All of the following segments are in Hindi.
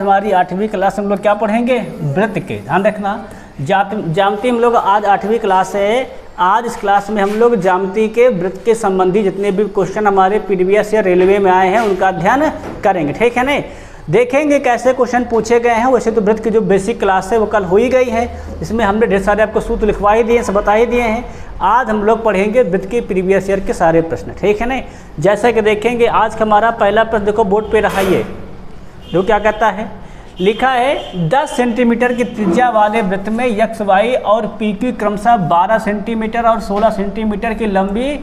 हमारी 8वीं क्लास में हम लोग क्या पढ़ेंगे? वृत्त के। ध्यान रखना, ज्यामिति हम लोग आज 8वीं क्लास है। आज इस क्लास में हम लोग ज्यामिति के वृत्त के संबंधी जितने भी क्वेश्चन हमारे प्रीवियस या रेलवे में आए हैं उनका अध्ययन करेंगे। ठीक है नहीं? देखेंगे कैसे क्वेश्चन पूछे गए हैं। वैसे तो वृत्त की जो बेसिक क्लास है वो कल हो ही गई है, इसमें हमने ढेर सारे आपको सूत्र लिखवा ही दिए, सब बता ही दिए हैं। आज हम लोग पढ़ेंगे वृत्त के प्रीवियस ईयर के सारे प्रश्न। ठीक है नहीं? जैसा कि देखेंगे आज का हमारा पहला प्रश्न देखो बोर्ड पे रहा, ये जो क्या कहता है, लिखा है 10 सेंटीमीटर की त्रिज्या वाले वृत्त में एक्स वाई और पी क्यू क्रमशः 12 सेंटीमीटर और 16 सेंटीमीटर की लंबी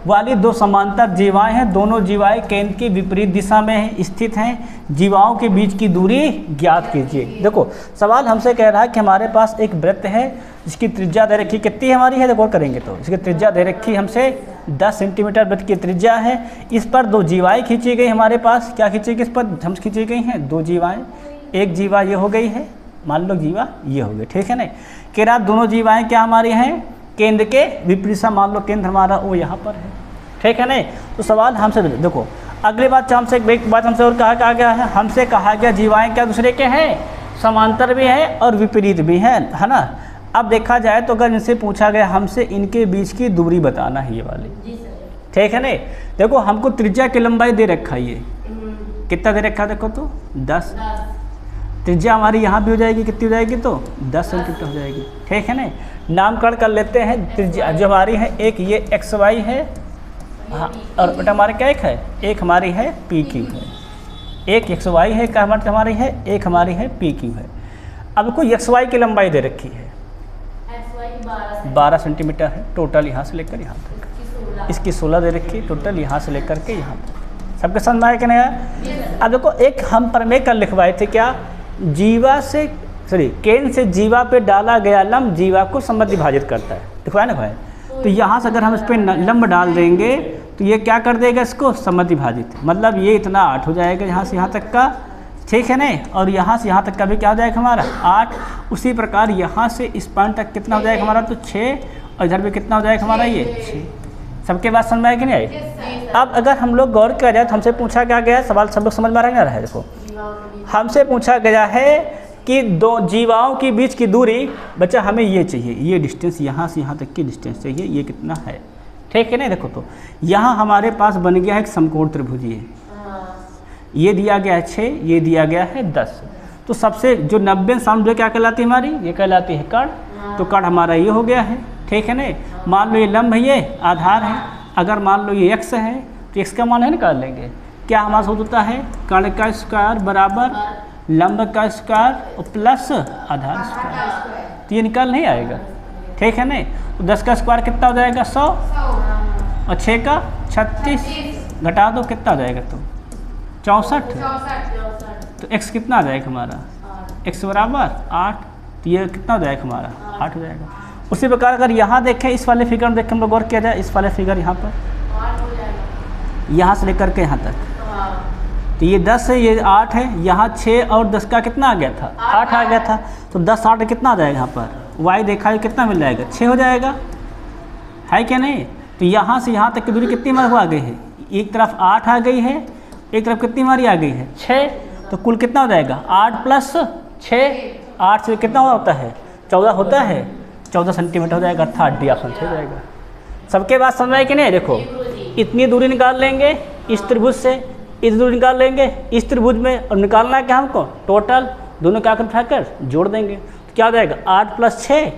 वाली दो समांतर जीवाएं हैं। दोनों जीवाएं केंद्र की विपरीत दिशा में स्थित हैं। जीवाओं के बीच की दूरी ज्ञात कीजिए। देखो सवाल हमसे कह रहा है कि हमारे पास एक वृत्त है जिसकी त्रिज्या दे रखी कितनी हमारी है, देखो करेंगे तो इसकी त्रिज्या दे रखी हमसे 10 सेंटीमीटर वृत्त की त्रिज्या है। इस पर दो जीवाएं खींची गई हमारे पास। क्या खींची गई? इस पर हम खींची गई हैं दो जीवाएं। एक जीवा ये हो गई है, मान लो जीवा ये हो गई। ठीक है ना? कह रहा दोनों जीवाएं क्या हमारी हैं? केंद्र के विपरीत। मान लो केंद्र हमारा वो यहाँ पर है। ठीक है ना? तो सवाल हमसे देखो अगली बात हमसे एक बात हमसे और कहा गया है, हमसे कहा गया जीवाएं क्या दूसरे के हैं? समांतर भी हैं और विपरीत भी हैं, है ना? अब देखा जाए तो अगर इनसे पूछा गया हमसे इनके बीच की दूरी बताना है ये वाली। ठीक है ना? देखो हमको त्रिज्या की लंबाई दे रखा है, ये कितना दे रखा है देखो तो 10। त्रिज्या हमारी यहाँ भी हो जाएगी, कितनी हो जाएगी तो 10 सेंटीमीटर हो जाएगी। ठीक है ना? नामकरण कर लेते हैं। त्रिज्या जो हमारी है एक ये एक्स वाई है, हाँ, और बेटा हमारे क्या एक है? एक हमारी है पी क्यू है। एक एक्स वाई है क्या हमारी है? एक हमारी है पी क्यू है। अब कोई एक्स वाई की लंबाई दे रखी है 12 सेंटीमीटर है टोटल, यहाँ से लेकर यहाँ तक। इसकी 16 दे रखी टोटल, यहाँ से लेकर के यहाँ तक। सबके समझ में आया कि नहीं आया? अब देखो एक हम प्रमेय कल लिखवाए थे, क्या? जीवा से केंद्र से जीवा पे डाला गया लंब जीवा को समद्वि विभाजित करता है। लिखवाया ना भाई? तो यहाँ से अगर हम इस पर लंब डाल देंगे तो ये क्या कर देगा? इसको समद्वि विभाजित, मतलब ये इतना 8 हो जाएगा यहाँ से यहाँ तक का। ठीक है ना? और यहाँ से यहाँ तक का भी क्या हो जाएगा हमारा 8। उसी प्रकार यहाँ से इस पॉइंट तक कितना हो जाएगा हमारा? तो 6। और इधर भी कितना हो जाएगा हमारा? ये 6। सबके बात समझ में आए कि नहीं आई? अब अगर हम लोग गौर किया जाए तो हमसे पूछा क्या गया सवाल, सब लोग समझ में आ रहा है? देखो हमसे पूछा गया है कि दो जीवाओं के बीच की दूरी, बच्चा हमें ये चाहिए, ये डिस्टेंस यहाँ से यहाँ तक की डिस्टेंस चाहिए, ये कितना है? ठीक है ना? देखो तो यहाँ हमारे पास बन गया है एक समकोण त्रिभुज, ये दिया गया है 6, ये दिया गया है 10। तो सबसे जो 90 सामने क्या कहलाती है हमारी? ये कहलाती है कर्ण। तो कर्ण हमारा ये हो गया है। ठीक है ना? मान लो ये लंब है, ये आधार है। अगर मान लो ये x है तो x का मान है निकाल लेंगे। क्या हमारा सूत्र होता है? कर्ण का स्क्वायर बराबर लंब का स्क्वायर और प्लस आधार स्क्वायर। तो ये निकाल नहीं आएगा। ठीक है ना? तो 10 का स्क्वायर कितना हो जाएगा? 100। और 6 का 36 घटा दो कितना हो जाएगा? तो 64। तो x कितना आ जाएगा हमारा? x बराबर 8। तो ये कितना हो जाएगा हमारा? 8 हो जाएगा। उसी प्रकार अगर यहाँ देखें इस वाले फिगर में देख के हम लोग गौर किया जाए, इस वाले फिगर यहाँ पर यहाँ से लेकर के यहाँ तक, तो ये 10 है, ये 8 है। यहाँ 6 और 10 का कितना आ गया था? 8 आ गया था। तो 10 8 कितना आ जाएगा यहाँ पर? y देखा है कितना मिल जाएगा? 6 हो जाएगा, है क्या नहीं? तो यहाँ से यहाँ तक की दूरी कितनी हमारी आ गई है? एक तरफ 8 आ गई है, एक तरफ कितनी हमारी आ गई है? 6। तो कुल कितना हो जाएगा? 8 प्लस 6। 8 से कितना होता है? 14 होता है। 14 सेंटीमीटर हो जाएगा, अर्थात डी ऑप्शन हो जाएगा। सबके बात समझ आए कि नहीं? देखो इतनी दूरी निकाल लेंगे इस त्रिभुज से, इस दूरी निकाल लेंगे इस त्रिभुज में, और निकालना है क्या हमको? टोटल दोनों का उठाकर जोड़ देंगे तो क्या हो जाएगा? 8 प्लस 6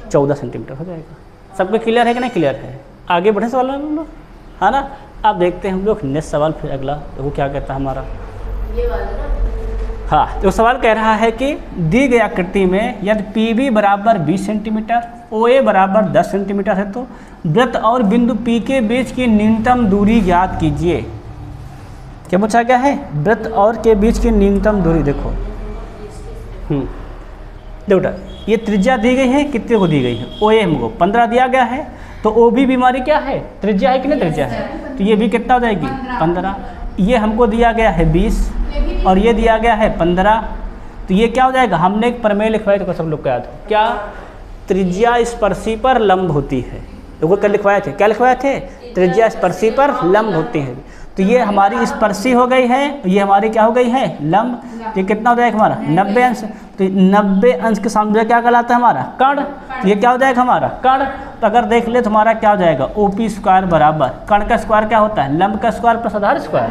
14 सेंटीमीटर हो जाएगा। सबको क्लियर है कि नहीं क्लियर है? आगे बढ़े सवाल हम लोग, है ना? अब देखते हैं हम लोग नेक्स्ट सवाल। फिर अगला देखो क्या कहता है हमारा, ये वाला ना? हाँ, तो सवाल कह रहा है कि दी गई आकृति में यदि PB बराबर 20 सेंटीमीटर, OA बराबर 10 सेंटीमीटर है तो वृत्त और बिंदु P के बीच की न्यूनतम दूरी ज्ञात कीजिए। क्या पूछा गया है? वृत्त और के बीच की न्यूनतम दूरी। देखो देखो ये त्रिज्या दी गई है, कितने को दी गई है? OA हमको 15 दिया गया है। तो OB भी हमारी क्या है? त्रिज्या है कि नहीं त्रिज्या है? तो ये भी कितना हो जाएगी? 15। ये हमको दिया गया है 20 और ये दिया गया है 15। तो ये क्या हो जाएगा? हमने एक प्रमेय लिखवाया तो सब लोग को याद हो क्या? त्रिज्या स्पर्शी पर लंब होती है। देखो कल लिखवाए थे, क्या लिखवाए थे? त्रिज्या स्पर्शी पर लंब होती है। तो ये हमारी स्पर्शी हो गई है, ये हमारी क्या हो गई है, लंब। तो ये कितना हो जाएगा हमारा 90 अंश। तो 90 अंश के सामने क्या कहलाता है हमारा कर्ण। तो ये क्या हो जाएगा हमारा कर्ण। तो अगर देख ले तो हमारा क्या हो जाएगा OP स्क्वायर बराबर कर्ण का स्क्वायर क्या होता है, लंब का स्क्वायर प्लस आधार स्क्वायर।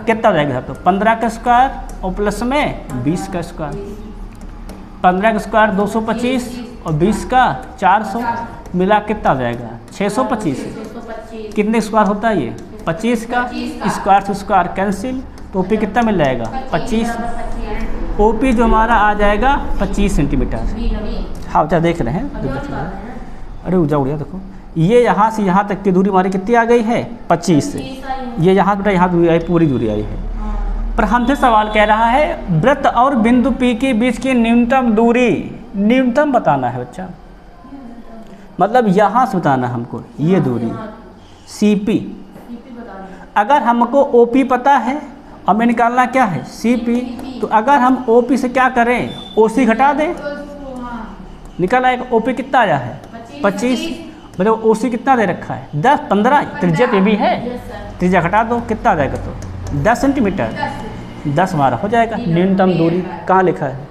कितना हो जाएगा, तो 15 का स्क्वायर और प्लस में 20 का स्क्वायर। 15 का स्क्वायर 225 और 20 का 400 मिला कितना हो जाएगा 625। कितने स्क्वायर होता है ये 25 का, स्क्वायर से स्क्वायर कैंसिल, तो OP कितना मिल जाएगा 25। OP जो हमारा आ जाएगा 25 सेंटीमीटर। हाँ बच्चा देख रहे हैं, अरे उजा उड़िया देखो, ये यहाँ से यहाँ तक की दूरी हमारी कितनी आ गई है 25। ये यहाँ बेटा यहाँ दूरी आई, पूरी दूरी आई है। पर हमसे सवाल कह रहा है वृत्त और बिंदु P के बीच की न्यूनतम दूरी, न्यूनतम बताना है बच्चा, मतलब यहाँ से बताना हमको ये दूरी CP। अगर हमको OP पता है, हमें निकालना क्या है CP। तो अगर हम OP से क्या करें, OC घटा दें, निकल आएगा OP कितना आया है 25। मतलब OC कितना दे रखा है 10 15, त्रिज्या पे भी है, त्रिज्या घटा दो कितना आ जाएगा, तो 10 सेंटीमीटर। 10 हमारा हो जाएगा न्यूनतम दूरी। कहाँ लिखा है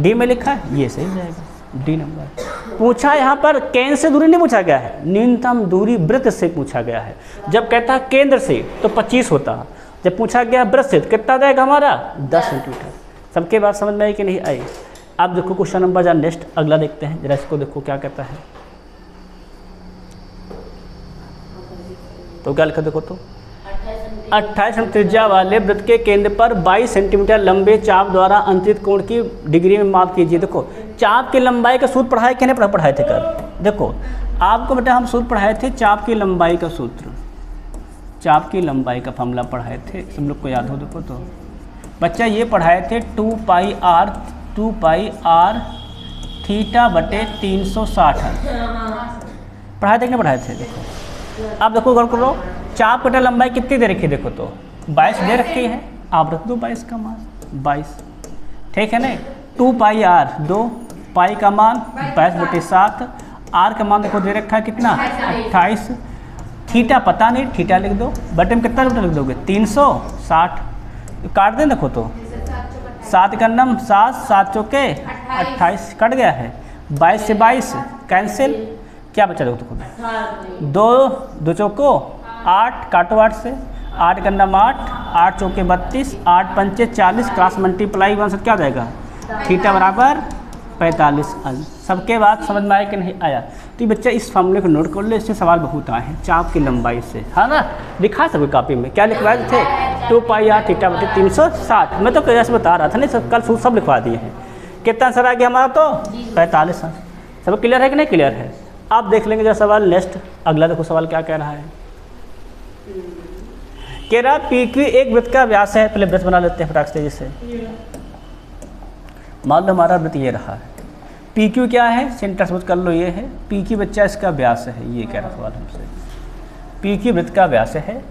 D में लिखा है, ये सही हो जाएगा D नंबर। पूछा यहाँ पर केंद्र से दूरी नहीं पूछा गया है, न्यूनतम दूरी वृत्त से पूछा गया है। जब कहता है केंद्र से तो 25 होता, जब पूछा गया वृत्त से तो कितना जाएगा हमारा 10 सेंटीमीटर। सबके बात समझ में आई कि नहीं आई। अब देखो क्वेश्चन नंबर जरा नेक्स्ट अगला देखते हैं, जरा इसको देखो क्या कहता है। तो क्या लिखा देखो, तो 28 त्रिज्या वाले वृत्त के केंद्र पर 22 सेंटीमीटर लंबे चाप द्वारा अंतरित कोण की डिग्री में माप कीजिए। देखो चाप की लंबाई का सूत्र पढ़ाए कि नहीं पढ़ाए थे कल। देखो आपको बेटा हम सूत्र पढ़ाए थे चाप की लंबाई का सूत्र, चाप की लंबाई का फॉर्मूला पढ़ाए थे, सब लोग को याद हो। देखो तो बच्चा ये पढ़ाए थे 2 पाई आर थीटा बटे 360 पढ़ाए थे कि नहीं पढ़ाए थे। देखो अब देखो गौर करो, चाप कटा लंबाई कितनी दे रखी है, देखो तो 22 दे रखी है, आप रख दो 22 का मान 22, ठीक है ना। 2 पाई आर 2 पाई का मान 22/7, आर का मान देखो दे रखा है कितना 28, थीटा पता नहीं थीटा लिख दो, बटे में कितना लिख दोगे 360, काट दें देखो तो 7 का नम 7 7 चौके 28 कट गया है, 22 से 22 कैंसिल, क्या बचा देखो तो 2 चौको 8 काटो 8 से, 8 का नम 8 चौके 32, 8 पंचे 40, क्रॉस मल्टीप्लाई 1 से क्या हो जाएगा थीटा बराबर 45 अंश। सबके बाद समझ में आया कि नहीं आया। तो ये बच्चा इस फॉर्मूले को नोट कर लो, इससे सवाल बहुत आए हैं चाप की लंबाई से, है ना। लिखा सभी कॉपी में क्या लिखवाए थे 2 पाई आर थीटा बटे 360, मैं तो कैसे बता रहा था नहीं, सब कल सब लिखवा दिए हैं। कितना आंसर आ गया हमारा तो 45 अंश। सब क्लियर है कि नहीं क्लियर है। आप देख लेंगे जरा सवाल नेक्स्ट अगला, देखो सवाल क्या कह रहा है। कह रहा PQ एक वृत्त का व्यास है, पहले वृत्त बना लेते हैं फटाक से जैसे, मान लो हमारा वृत्त ये रहा है, PQ क्या है सेंटर समझ कर लो, ये है PQ बच्चा इसका व्यास है, ये कह रहा सवाल हमसे। PQ वृत्त का व्यास है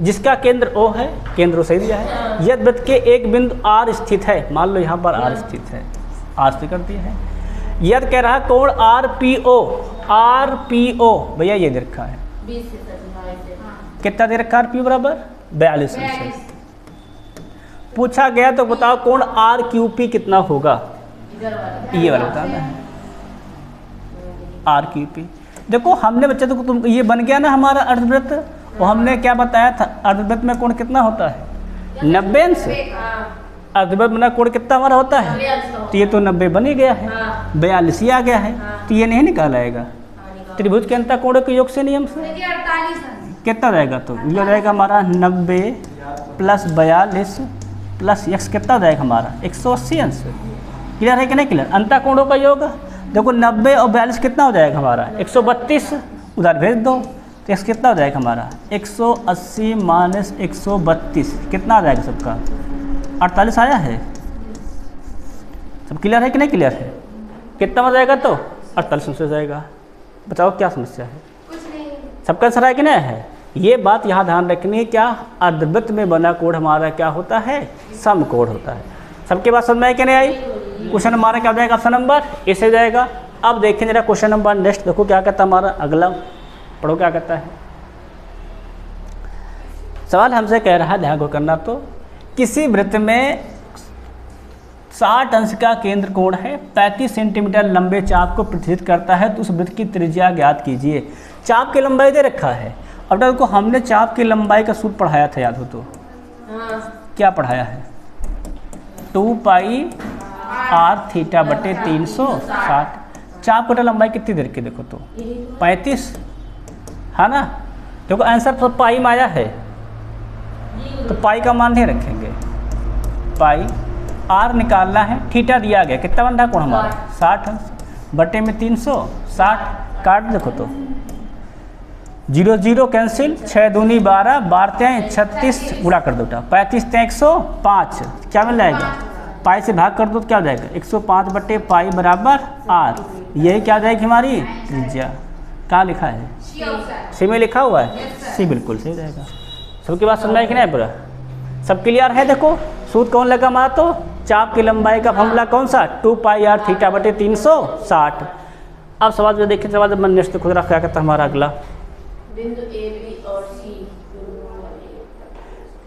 जिसका केंद्र O है, केंद्र O सही दिया है, यदि वृत्त के एक बिंदु R स्थित है, मान लो यहाँ पर R स्थित है, R स्थित कर दिया है, यदि कह रहा कोण RPO भैया ये दे रखा है, कितना दे रखा है RPO बराबर 42 अंश। पूछा गया तो बताओ कोण RQP कितना होगा, ये वाला बताना है RQP। देखो हमने बच्चे तो तुम ये बन गया ना हमारा अर्धवृत्त, और हमने क्या बताया था अर्धवृत्त में कोण कितना होता है 90 अंश, अर्धवृत्त में कोण कितना हमारा होता है, तो ये तो 90 बन ही गया है, 42 ही आ गया है, तो ये नहीं निकाल आएगा त्रिभुज के अंतर कोण के योग से नियम से कितना रहेगा, तो ये हो जाएगा हमारा 90 + 42 + x कितना हो जाएगा हमारा 180 अंश। क्लियर है कि नहीं क्लियर। अंतर कोणों का योग देखो 90 और 42 कितना हो जाएगा हमारा 132, उधर भेज दो तो x कितना हो जाएगा हमारा 180 - 132 कितना आ जाएगा सबका 48 आया है। सब क्लियर है कि नहीं क्लियर है। कितना हो जाएगा तो 48 हो जाएगा। बताओ क्या समस्या है, सबका आंसर है कि नहीं है। ये बात यहाँ ध्यान रखनी है, क्या अर्धवृत्त में बना कोण हमारा क्या होता है समकोण होता है। सबके बात समझ में आई कि नहीं आई। क्वेश्चन हमारा क्या हो जाएगा ऑप्शन नंबर ए से जाएगा। अब देखें जरा क्वेश्चन नंबर नेक्स्ट, देखो क्या कहता है हमारा अगला, पढ़ो क्या कहता है। सवाल हमसे कह रहा है, ध्यान को करना, तो किसी वृत्त में 60 अंश का केंद्र कोण है, 35 सेंटीमीटर लंबे चाप को प्रतिनिधित्व करता है, तो उस वृत्त की त्रिज्या ज्ञात कीजिए। चाप की लंबाई दे रखा है। अब तक को हमने चाप की लंबाई का सूत्र पढ़ाया था, याद हो तो? क्या पढ़ाया है? 2 पाई r थीटा बटे 360। चाप की लंबाई कितनी देर की देखो तो 35 है ना। देखो आंसर तो पाई में आया है, तो पाई का मान नहीं रखेंगे, पाई r निकालना है, थीटा दिया गया, कितना बन रहा कोण हमारा 60 अंश बटे में 360, काट देखो तो 0 0 कैंसिल, 6 दूनी 12, 12 36, गुणा कर दो, 35 105, क्या मिल जाएगा? पाई से भाग कर दो तो क्या हो जाएगा? 105 बटे पाई बराबर r। यही क्या जाएगी हमारी त्रिज्या। कहाँ लिखा है? सी में लिखा हुआ है, सी बिल्कुल सही जाएगा। सबकी बात समझ में कि नहीं पूरा? सब क्लियर है? देखो सूत्र कौन लगा हमारा, तो चाप की लंबाई का फॉर्मूला कौन सा? 2 पाई r थीटा बटे 360। अब सवाल जो देखें, सवाल जब नेक्स्ट खुद रखा करता हमारा अगला बिंदु ए बी और सी।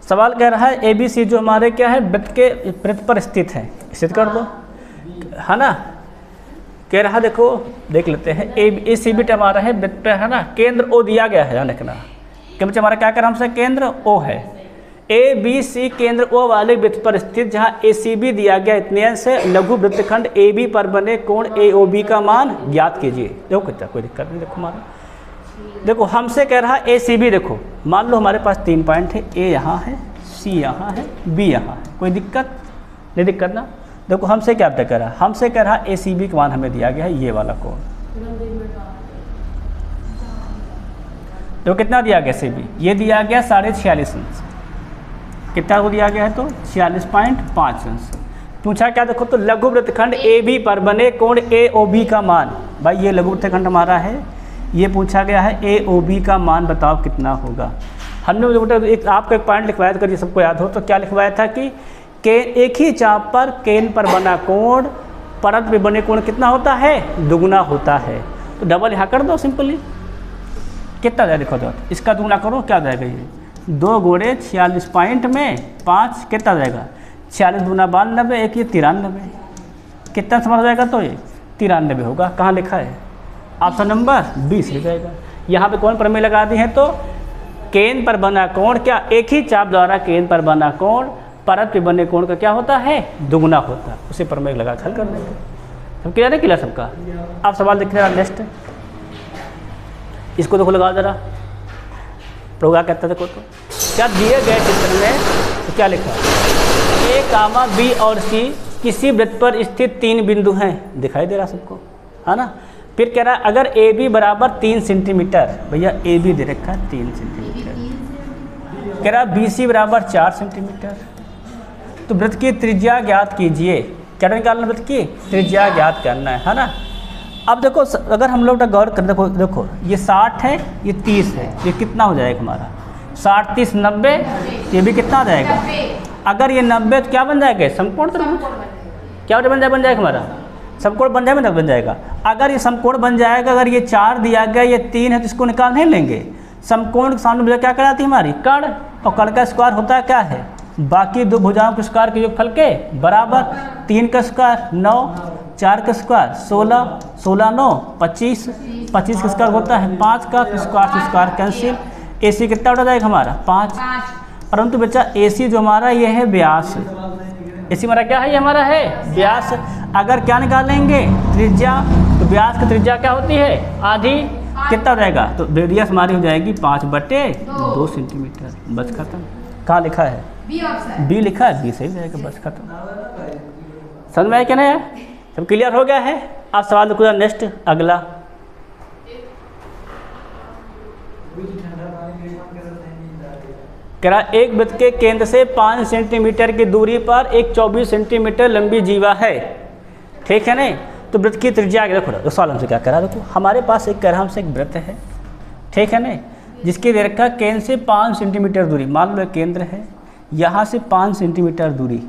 सवाल कह रहा है ए बी सी जो हमारे क्या है वृत्त पर स्थित है, स्थित कर दो, है ना। कह रहा देखो देख लेते हैं, ए सी बी हमारा है वृत्त पे, है ना। केंद्र ओ दिया गया है, ध्यान रखना कि बच्चे हमारा क्या कर रहा हमसे, केंद्र ओ है। ए बी सी केंद्र ओ वाले वृत्त पर स्थित, जहाँ ए सी बी दिया गया इतने अंश से, लघु वृत्तखंड ए बी पर बने कोण ए ओ बी का मान ज्ञात कीजिए। देखो कितना, कोई दिक्कत नहीं। देखो हमारा, देखो हमसे कह रहा है ए सी बी, देखो मान लो हमारे पास 3 पॉइंट है, ए यहाँ है, सी यहाँ है, बी यहाँ है, कोई दिक्कत नहीं? दिक्कत ना। देखो हमसे क्या कह रहा है, हमसे कह रहा है ए सी बी का मान हमें दिया गया है ये वाला कोण। तो कितना दिया गया सी बी? ये दिया गया 46.5 अंश। कितना को दिया गया है? तो 46.5 अंश। पूछा क्या? देखो तो लघु वृत्तखंड ए बी पर बने कोण ए ओ बी का मान। भाई ये लघु वृत्तखंड हमारा है, ये पूछा गया है ए ओ बी का मान बताओ कितना होगा। हमने एक आपका एक पॉइंट लिखवाया था, सबको याद हो तो, क्या लिखवाया था कि एक ही चाप पर केंद्र पर बना कोण परत में बने कोण कितना होता है? दुगुना होता है। तो डबल यहाँ कर दो सिंपली, कितना जाए देखो तो, इसका दुगुना करो, क्या जाएगा ये 2 गुणे 46 पॉइंट में 5, कितना जाएगा? 46 दूना 92, एक ये 93, कितना समझ जाएगा? तो ये 93 होगा। कहाँ लिखा है? ऑप्शन नंबर 20 लिख जाएगा। यहाँ पे कौन प्रमेय लगा दी है? तो केंद्र पर बना कोण, क्या एक ही चाप द्वारा केंद्र पर बना कोण परत पे बने कोण का क्या होता है? दुगुना होता है। उसे प्रमेय लगा हल कर देंगे। सब क्लियर है? क्लियर सबका? अब सवाल देख रहे नेक्स्ट, इसको देखो लगा जरा, प्रोग्राम कहता है। देखो तो क्या दिए गए चित्र में तो क्या लिखा है? ए कामा बी और सी किसी वृत्त पर स्थित 3 बिंदु हैं, दिखाई दे रहा सबको, है ना। फिर कह रहा है अगर ए बी बराबर 3 सेंटीमीटर, भैया ए बी दे रखा है 3 सेंटीमीटर, कह रहा है बी सी बराबर 4 सेंटीमीटर, तो वृत्त की त्रिज्या ज्ञात कीजिए। क्या निकालना? वृत्त की त्रिज्या ज्ञात करना है ना। अब देखो अगर हम लोग गौर कर, देखो ये 60 है, ये 30 है, ये कितना हो जाएगा हमारा? 60 30 90, ये भी कितना आ जाएगा? अगर ये 90 तो क्या बन जाएगा? समकोण त्रिभुज। क्या बन जाएगा हमारा? समकोण बन जाएगा। अगर ये समकोण बन जाएगा, अगर ये 4 दिया गया, ये 3 है, तो इसको निकाल नहीं लेंगे। समकोण के सामने भुजा क्या कहलाती है हमारी? कर्ण, और कर्ण का स्क्वायर होता है क्या है? बाकी 2 भुजाओं के स्क्वायर के योगफल के बराबर। 3 का स्क्वायर 9, 4 का स्क्वायर 16, 16 9 25, 25 का स्क्वायर होता है 5 का, स्क्वायर से स्क्वायर कैंसिल। ए सी कितना उठा जाएगा हमारा? 5। परंतु बच्चा ए सी जो हमारा ये है व्यास, ए सी हमारा क्या है? ये हमारा है व्यास। अगर क्या निकालेंगे? त्रिज्या, तो व्यास की त्रिज्या क्या होती है? आधी। कितना हो जाएगा? तो रेडियस हमारी हो जाएगी 5/2 सेंटीमीटर। बस खत्म। कहाँ लिखा है? बी लिखा है, बी सही जाएगा, बस खत्म। समझ में आया क्या नहीं? सब क्लियर हो गया है? अब सवाल देखो नेक्स्ट अगला, कह रहा एक वृत्त के केंद्र से 5 सेंटीमीटर की दूरी पर एक 24 सेंटीमीटर लंबी जीवा है, ठीक है नहीं। तो वृत्त की त्रिज्या देखो, सवाल हमसे क्या कह रहा है? देखो हमारे पास एक कह रहा हमसे एक वृत्त है, ठीक है नहीं, जिसकी दे रखा केंद्र से 5 सेंटीमीटर दूरी, मान लो केंद्र है, यहाँ से 5 सेंटीमीटर दूरी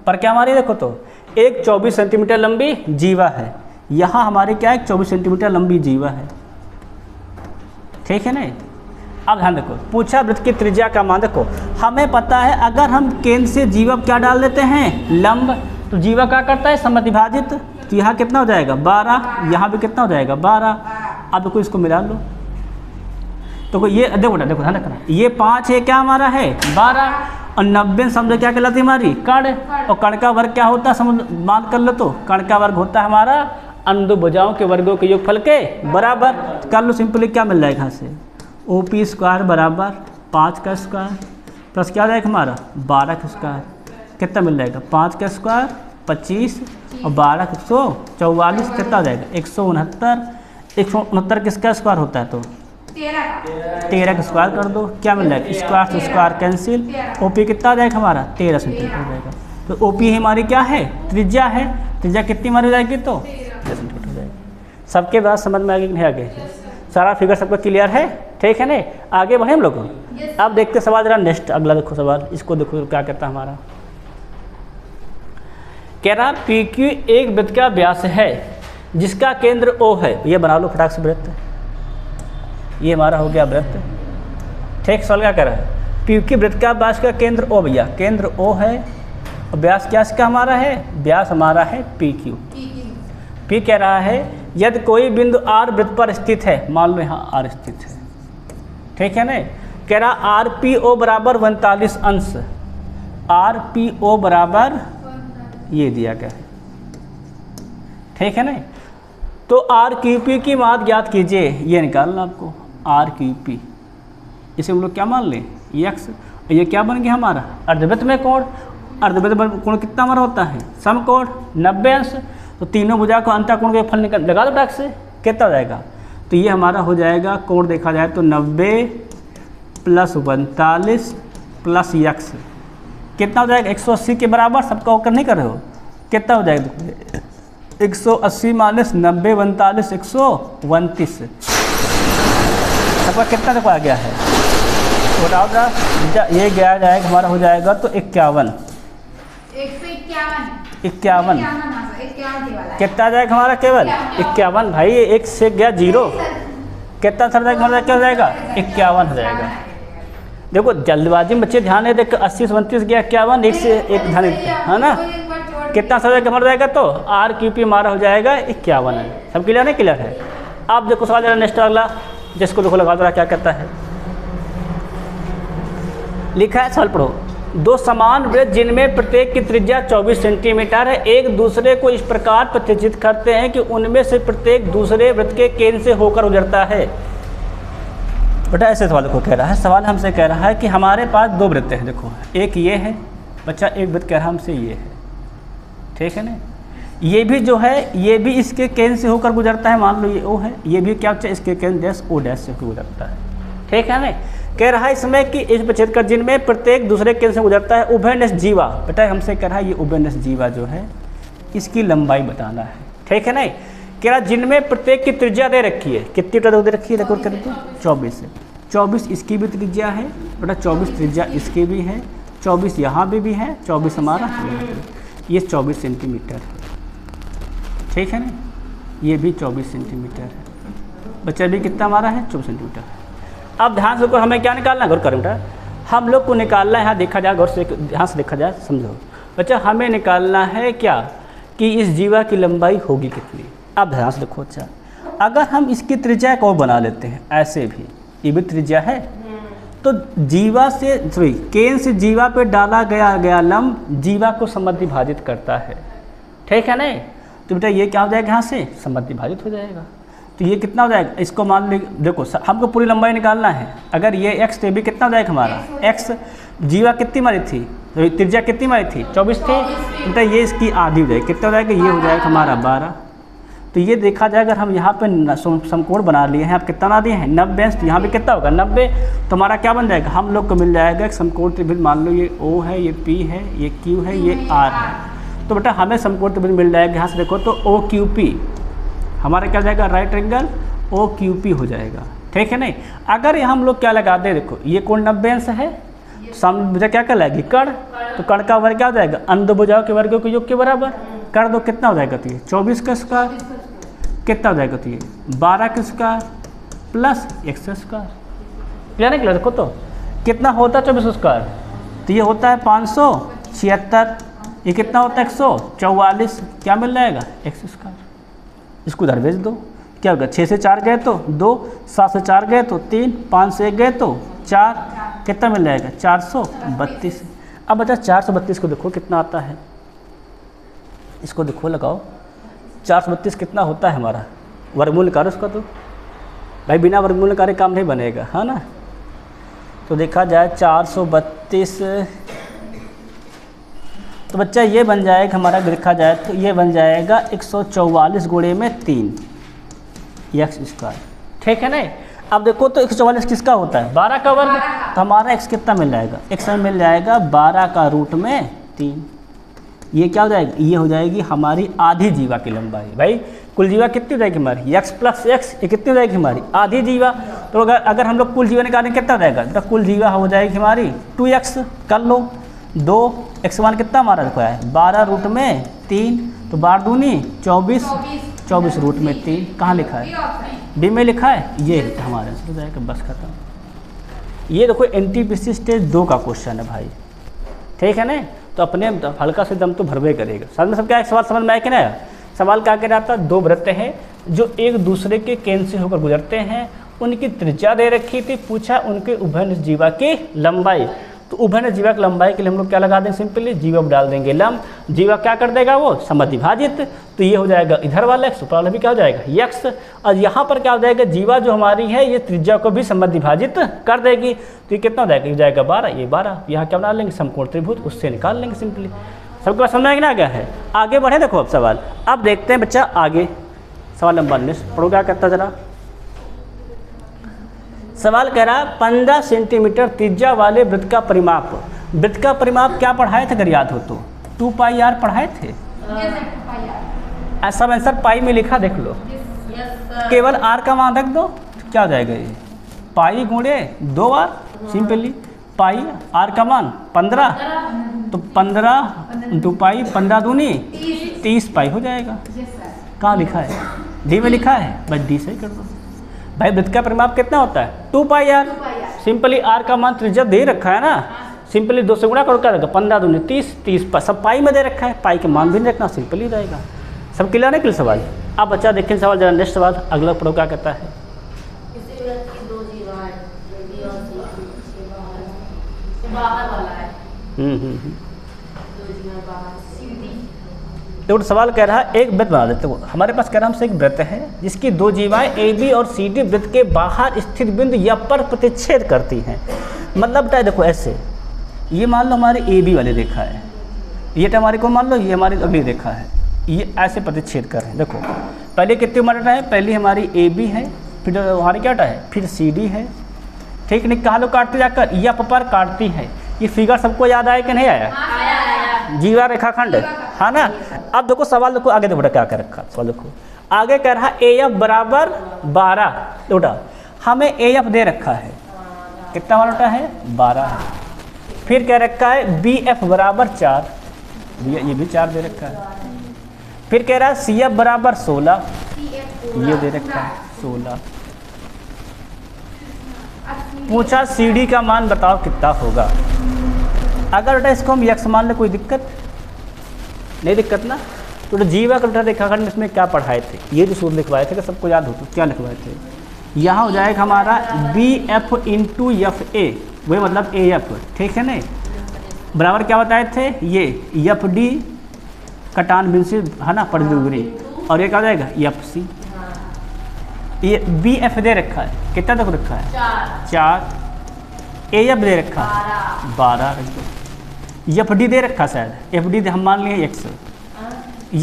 पर क्या हमारी देखो तो एक 24 सेंटीमीटर लंबी जीवा है। यहाँ हमारे क्या है? 24 सेंटीमीटर लंबी जीवा है, ठीक है नहीं। अब ध्यान देखो, पूछा वृत्त की त्रिज्या का मान। देखो हमें पता है अगर हम केंद्र से जीवा क्या डाल देते हैं लंब, तो जीवा क्या करता है समद्विभाजित, तो यहाँ कितना हो जाएगा 12, यहाँ भी कितना हो जाएगा 12। अब देखो इसको मिला लो, तो ये देखो देखो ध्यान रखना, ये 5 है क्या हमारा है 12, और 90 समझो क्या कहलाती है हमारी कर्ण, और कर्ण का वर्ग क्या होता है समझ मान कर लो, तो कर्ण का वर्ग होता है हमारा अनुदो भुजाओं के वर्गों के योगफल के बराबर। कर लो सिंपली, क्या मिल जाएगा यहाँ से OP स्क्वायर बराबर 5 का स्क्वायर प्लस क्या जाएगा हमारा 12 का स्क्वायर, कितना मिल जाएगा 5 का स्क्वायर 25 और 12 144, कितना हो जाएगा 169। 169 किसका स्क्वायर होता है, तो 13 का स्क्वायर कर दो, क्या मिल जाएगा स्क्वायर से स्क्वायर कैंसिल, OP कितना आ जाएगा हमारा 13 सेंटीमीटर हो जाएगा। तो OP हमारी क्या है त्रिज्या है, त्रिज्या कितनी मारी जाएगी तो 13 सेंटीमीटर हो जाएगी। सबके बाद समझ में आगे कि नहीं आगे, सारा फिगर सबको क्लियर है, ठीक है ना। आगे बढ़े हम लोग। अब देखते सवाल जरा नेक्स्ट, अगला देखो सवाल, इसको देखो क्या कहता है हमारा। कह रहा PQ एक वृत्त का व्यास है जिसका केंद्र O है। ये बना लो फटाक से वृत्त, ये हमारा हो गया वृत्त, ठीक। सवाल क्या कह रहा है PQ वृत्त का व्यास का केंद्र O, भैया केंद्र O है और व्यास क्या इसका हमारा है, व्यास हमारा है PQ। P कह रहा है यदि कोई बिंदु R वृत्त पर स्थित है, मान लो यहाँ R स्थित है, ठीक है ना। कह रहा RPO बराबर 39 अंश, RPO बराबर ये दिया गया है, ठीक है ना। तो RQP की मान ज्ञात कीजिए, ये निकालना आपको RQP, इसे हम लोग क्या मान लें x, ये क्या बन गया हमारा अर्धवृत्त में कोण, अर्धवृत्त में कोण कितना हमारा होता है समकोण 90 अंश, तो तीनों भुजा को अंतःकोण के फल निकाल लगा दो टाक से, कितना हो जाएगा, तो ये हमारा हो जाएगा कोण देखा जाए तो 90 + 39 + x कितना हो जाएगा 180 के बराबर, सबका होकर नहीं कर रहे हो, कितना हो जाएगा 180 - 90 39 129, सबका कितना देखो आ गया है, बताओ जरा। ये गया जाएगा हमारा हो जाएगा तो 51 कितना आ जाएगा हमारा केवल 51 भाई, एक से गया 0, कितना सर जाएगा हमारा क्या हो जाएगा 51 हो जाएगा। देखो जल्दबाजी में बच्चे ध्यान है, देखो 80 से 29 गया 51, एक से एक ध्यान है ना, कितना सर हमारा जाएगा तो RQP हमारा हो जाएगा 51 है। सब क्लियर है, क्लियर है। अब देखो सवाल जरा नेक्स्ट अगला, जिसको देखो लगा दो क्या कहता है, लिखा है सवाल पढ़ो। दो समान वृत्त जिनमें प्रत्येक की त्रिज्या 24 सेंटीमीटर है एक दूसरे को इस प्रकार प्रतिष्ठित करते हैं कि उनमें से प्रत्येक दूसरे वृत्त के केंद्र से होकर गुजरता है। बेटा ऐसे सवाल को कह रहा है, सवाल हमसे कह रहा है कि हमारे पास दो वृत्त हैं, देखो एक ये है बच्चा, एक वृत्त कह रहा है हमसे ये है, ठीक है ना। ये भी जो है ये भी इसके केंद्र से होकर गुजरता है, मान लो ये O है, ये भी क्या बच्चा इसके केंद्र डैश O डैश से होकर गुजरता है, ठीक है ना। कह रहा है इसमें कि इस प्रक्षेत्र का जिनमें प्रत्येक दूसरे केंद्र से गुजरता है उभयनिष्ठ जीवा, बेटा हमसे कह रहा है ये उभयनिष्ठ जीवा जो है इसकी लंबाई बताना है, ठीक है ना। कह रहा जिनमें प्रत्येक की त्रिज्या दे रखी है, कितनी दे रखी है देखो करें तो 24 है, 24 इसकी भी त्रिज्या है बेटा, 24 त्रिज्या इसकी भी है, 24 यहाँ भी है, 24 हमारा ये 24 सेंटीमीटर है, ठीक है ना। ये भी 24 सेंटीमीटर है, बच्चा भी कितना हमारा है 24 सेंटीमीटर है। अब ध्यान से हमें क्या निकालना है, गौर करें बेटा, हम लोग को निकालना है, यहाँ देखा जाए गौर से ध्यान से देखा जाए समझो बच्चा, हमें निकालना है क्या कि इस जीवा की लंबाई होगी कितनी। अब ध्यान से देखो अच्छा, अगर हम इसकी त्रिज्या को बना लेते हैं ऐसे भी, ये भी त्रिज्या है, तो जीवा से सॉरी केंद्र से जीवा पे डाला गया लंब जीवा को समद्विभाजित करता है, ठीक है ना। तो बेटा ये क्या हो जाएगा, यहाँ से समद्विभाजित हो जाएगा, तो ये कितना हो जाएगा, इसको मान ली देखो हमको पूरी लंबाई निकालना है, अगर ये x तो भी कितना हो जाएगा हमारा x, जीवा कितनी मारी थी तो त्रिज्या कितनी मारी थी 24 थी, बेटा ये इसकी आधी हो जाएगी, कितना हो जाएगा ये हो जाएगा हमारा 12। तो ये देखा जाए अगर हम यहाँ पे समकोण बना लिए हैं, आप कितना बना दिए हैं 90 अंश, तो यहाँ भी कितना होगा 90, तो हमारा क्या बन जाएगा, हम लोग को मिल जाएगा एक समकोण त्रिभुज, मान लो ये O है, ये P है, ये Q है, ये R है, तो बेटा हमें समकोण त्रिभुज मिल जाएगा। यहाँ से देखो तो OQP हमारा क्या जाएगा राइट एंगल OQP हो जाएगा, ठीक है नहीं। अगर यहाँ हम लोग क्या लगा दे, देखो ये कोण 90 अंश है, समभुजा क्या कहलाएगी कर्ण, तो कर्ण का वर्ग क्या हो जाएगा अंध भुजाओं के वर्गों के योग के बराबर कर दो, कितना हो जाएगा तो ये 24 का स्क्वायर, कितना हो जाएगा तो ये 12 का स्क्वायर प्लस x का स्क्वायर, क्लियर है? क्लियर? देखो तो कितना होता है 24 स्क्वायर, तो ये होता है 576, ये कितना होता है 144, क्या मिल जाएगा x स्क्वायर। इसको उधर भेज दो, क्या होगा 6 से 4 गए तो 2, 7 से 4 गए तो 3, 5 से 1 गए तो 4, कितना मिल जाएगा 432। अब बचा 432 को देखो कितना आता है, इसको देखो लगाओ 432 कितना होता है हमारा, वर्गमूल करो उसका, तो भाई बिना वर्गमूल कार्य काम नहीं बनेगा, है ना। तो देखा जाए 432, तो बच्चा ये बन जाएगा हमारा, देखा जाए तो ये बन जाएगा 144 गुणे में 3 x स्क्वायर, ठीक है ना। अब देखो तो 144 किसका होता है, 12 का वर्ग, तो हमारा x कितना मिल जाएगा, x में मिल जाएगा 12 का रूट में 3। ये क्या हो जाएगी, ये हो जाएगी हमारी आधी जीवा की लंबाई। भाई कुल जीवा कितनी हो जाएगी हमारी, x प्लस x, ये कितनी हो जाएगी हमारी आधी जीवा। तो अगर हम लोग कुल जीवा निकालें कितना हो जाएगा, तो कुल जीवा हो जाएगी हमारी 2x, कर लो 2x1 कितना हमारा देखो है 12 रूट में 3, तो 12 दूनी 24 रूट में 3, कहाँ लिखा है डी में लिखा है, ये हमारा आंसर हो जाएगा, बस खत्म। ये देखो NTPC स्टेज 2 का क्वेश्चन है भाई, ठीक है ना। तो अपने हल्का से दम तो भरवे करेगा। समझ में सब क्या सवाल समझ में आया कि नहीं? सवाल क्या कह रहा था, दो वृत्त हैं जो एक दूसरे के केंद्र से होकर गुजरते हैं, उनकी त्रिज्या दे रखी थी, पूछा उनके उभयनिष्ठ जीवा की लंबाई। तो उभयनिष्ठ जीवा की लंबाई के लिए हम लोग क्या लगा देंगे, सिंपली जीवा डाल देंगे लंब, जीवा क्या कर देगा वो समद्विभाजित, तो ये हो जाएगा इधर वाला x, ऊपर वाला भी क्या हो जाएगा x, और यहाँ पर क्या हो जाएगा जीवा जो हमारी है ये त्रिज्या को भी समद्विभाजित कर देगी, तो ये कितना हो जाएगा, ये जाएगा 12, ये 12, यहाँ क्या बना लेंगे समकोण त्रिभुज, उससे निकाल लेंगे सिंपली। सबके पास समझ में आ गया है? आगे बढ़े, देखो अब सवाल, अब देखते हैं बच्चा आगे, सवाल नंबर 19 पढ़ो क्या कहता जरा। सवाल कह रहा 15 सेंटीमीटर त्रिज्या वाले वृत्त का परिमाप, वृत्त का परिमाप क्या पढ़ाए थे अगर याद हो तो, 2πr पढ़ाए थे, ऐसा आंसर पाई में लिखा देख लो, केवल r का मान रख दो, क्या हो जाएगा ये पाई गुणे 2r, सिंपली पाई r का मान 15, तो 15 2π 15 दूनी 30 पाई हो जाएगा। कहाँ लिखा है, डी में लिखा है, बस डी से कर दो। भाई वृत्त का परिमाप कितना होता है 2πr, सिंपली r का मान त्रिज्या दे रखा है ना, सिंपली 2 से गुणा करो क्या रहेगा 15 दूनी 30, 30 सब पाई में दे रखा है, पाई के मान भी नहीं रखना, सिंपली रहेगा। सब क्लियर है? क्लियर सवाल। अब बच्चा देखें सवाल जरा, नेक्स्ट सवाल अगला पढ़ो क्या कहता है। किसी वृत्त की दो जीवाएं B और C बाहर वाला है, दो जीवाएं बाहर तो सवाल कह रहा है एक वृत्त बना देते हो, हमारे पास कह रहा हमसे एक वृत्त है जिसकी दो जीवाएं AB और CD वृत्त के बाहर स्थित बिंदु या पर प्रतिच्छेद करती हैं। मतलब बेटा देखो ऐसे, ये मान लो हमारी AB वाली रेखा है, ये हमारी को मान लो ये हमारी अगली रेखा है, ये ऐसे प्रतिच्छेद कर रहे हैं। देखो पहले कितनी उम्र है, पहली हमारी AB है, फिर हमारी क्या है, फिर CD है, ठीक नहीं, कहाँ लोग काटते जाकर या पर काटती है। ये फिगर सबको याद आया कि नहीं आया, जीवा रेखाखंड है ना। अब देखो सवाल देखो आगे देखो क्या कर रखा, सवाल देखो आगे कह रहा AF बराबर 12, बेटा हमें AF दे रखा है कितना वाला है 12 है, फिर कह रखा है BF बराबर 4, ये भी 4 दे रखा है, फिर कह रहा है CF बराबर 16, ये दे रखा है 16, पूछा CD का मान बताओ कितना होगा। अगर बेटा इसको हम x मान ले, कोई दिक्कत नहीं, दिक्कत ना। तो जीवा का रेखाखंड में इसमें क्या पढ़ाए थे, ये जो सूत्र लिखवाए थे, कि सबको याद हो तो क्या लिखवाए थे, यहाँ हो जाएगा हमारा BF इंटू FA, वही मतलब AF, ठीक है ना, बराबर क्या बताए थे ये FD कटान बिंदु से है ना परिदूरी, और ये क्या हो जाएगा FC। ये BF दे रखा है कितना तक रखा है 4, AF दे रखा है 12 रख दो, FD दे रखा है शायद, FD हम मान लिए x,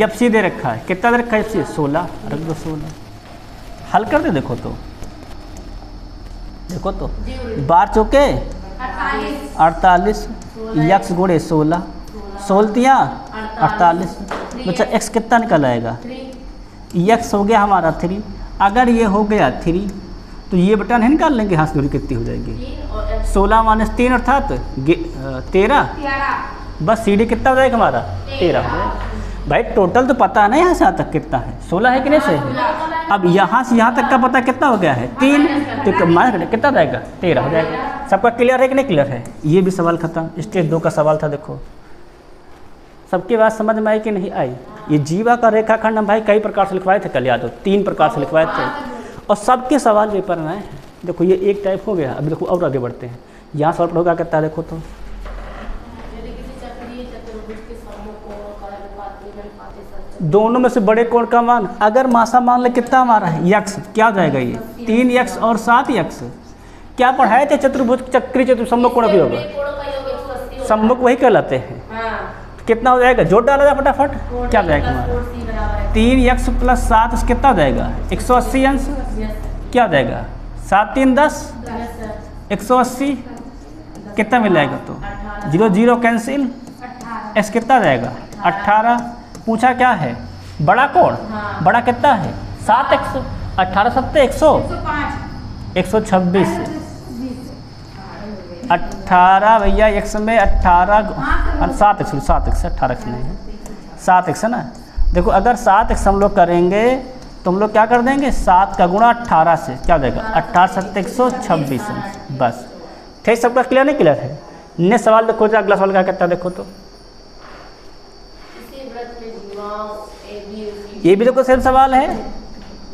FC दे रखा है कितना दे रखा है FC 16 रख दो 16, हल कर दे। देखो तो 12 चौके 48, x गुणे 16, 16 48, बच्चा x कितना निकल आएगा, x हो गया हमारा 3, अगर ये हो गया 3 तो ये बटन है निकाल लेंगे, हाथ दूरी कितनी हो जाएगी 16 माइनस 3 अर्थात 13, बस CD कितना हो जाएगा हमारा 13 हो जाएगा। भाई टोटल तो पता है ना यहाँ से यहाँ तक कितना है, 16 है कि नहीं सही है, अब यहाँ से यहाँ तक का पता कितना हो गया है 3, तो माइनस कितना जाएगा 13 हो जाएगा। सबका क्लियर है कि नहीं क्लियर है? ये भी सवाल खत्म। स्टेज 2 का सवाल था, देखो सबकी बात समझ में आई कि नहीं आई? ये जीवा का रेखाखंड हम भाई कई प्रकार से लिखवाए थे, कल याद हो 3 प्रकार से लिखवाए थे और सबके सवाल पेपर में आए हैं। देखो ये एक टाइप हो गया। अभी देखो और आगे बढ़ते हैं। यहाँ सवाल पढ़ोगा कितना देखो तो दोनों में से बड़े कोण का मान, अगर मासा मान ले कितना हमारा है यक्स, क्या हो जाएगा ये 3x और 7x। क्या पढ़ाए थे? चतुर्भुज चक्री चतुर्सम्मुख कोण भी होगा, सम्मुख वही कहलाते हैं। कितना हो जाएगा? जोड़ डाला जाए फटाफट, क्या हो जाएगा हमारा 3x + 7 कितना हो जाएगा 180 अंश, क्या हो जाएगा 7 3 10 180 कितना मिल जाएगा? तो 0 0 कैंसिल, s कितना आ जाएगा 18। पूछा क्या है? बड़ा कोण, बड़ा कितना है 7x, 18 7 126 18 भैया x में 18 7x 18x नहीं है 7x है ना। देखो अगर 7x हम लोग करेंगे तो हम लोग क्या कर देंगे 7 का गुणा 18 से, क्या हो जाएगा 18 7 126 बस। ठीक, सबका क्लियर नहीं क्लियर है? नेक्स्ट सवाल देखो, अगला सवाल क्या कहता है देखो तो ये भी देखो सेम सवाल है।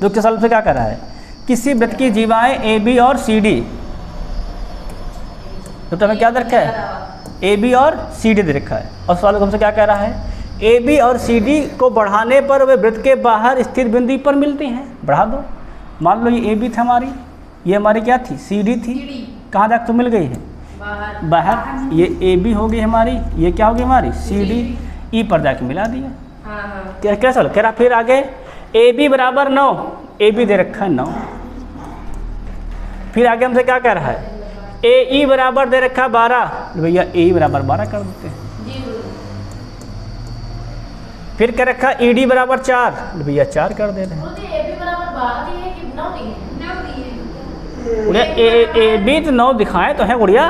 दूसरे सवाल से क्या कर रहा है? किसी वृत्त की जीवाएं ए बी और सी डी, तो तुम्हें क्या दे रखा है ए बी और सी डी दे रखा है। और सवाल हमसे क्या कह रहा है? ए बी और सी डी को बढ़ाने पर वे वृत्त के बाहर स्थित बिंदु पर मिलती हैं। बढ़ा दो। मान लो ये ए बी था हमारी, ये हमारी क्या थी सी डी थी, कहाँ जाकर तो मिल गई है बाहर। ये ए बी होगी हमारी, ये क्या होगी हमारी सी डी, ई पर जाके मिला दिया। क्या सवाल कह रहा? फिर आगे ए बी बराबर 9, ए बी दे रखा है 9। फिर आगे हमसे क्या कह रहा है? ए ई बराबर दे रखा 12, भैया ए ई बराबर 12 कर देते हैं। फिर क्या रखा? ई डी बराबर 4, भैया 4 कर दे रहे हैं। ए बी तो 9 दिखाएं तो है गुड़िया,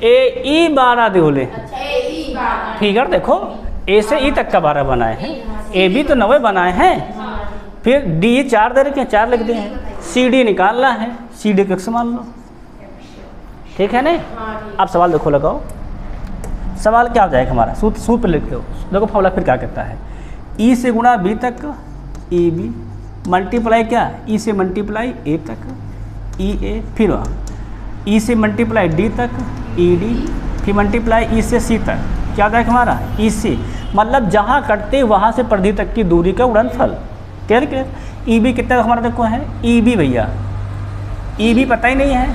ए ई 12 दे बोले। फिगर देखो ए से ई तक का 12 बनाए हैं, ए बी तो 9 बनाए हैं। फिर डी 4 दे रखे हैं, 4 लिख दिए हैं। सी डी निकालना है, सी डी को x मान लो, ठीक है नहीं? अब सवाल देखो लगाओ, सवाल क्या हो जाएगा हमारा? सूत्र पर लिख दो। देखो फॉर्मूला फिर क्या कहता है? ई से गुणा बी तक ई बी मल्टीप्लाई क्या ई से मल्टीप्लाई ए तक ई ए, फिर ई से मल्टीप्लाई डी तक ई डी, फिर मल्टीप्लाई ई से सी तक, क्या हो जाएगा हमारा ई सी। मतलब जहाँ कटते वहाँ से परिधि तक की दूरी का गुणनफल। Clear clear? ई बी कितना हमारा देखो है ई बी, भैया ई बी पता ही नहीं है,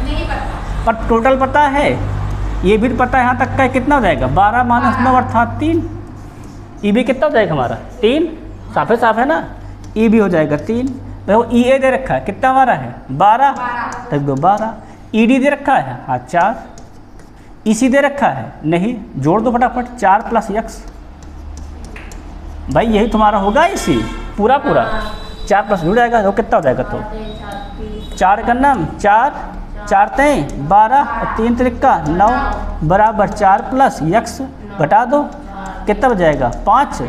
पर टोटल पता है, ये भी पता है यहाँ तक का कितना हो जाएगा 12 - 9 अर्थात 3। ई बी कितना हो जाएगा हमारा 3, साफ है ना? ई बी हो जाएगा 3। देखो ई ए दे रखा है, कितना हमारा है 12, तक दो 12। ई डी दे रखा है हाँ 4, ई सी दे रखा है नहीं, जोड़ दो फटाफट 4 + x, भाई यही तुम्हारा होगा इसी पूरा 4 प्लस जुड़ जाएगा तो कितना हो जाएगा? तो 4 का नाम 4 4 3 12 और 3 3 9 बराबर 4 + x घटा दो, कितना हो जाएगा 5।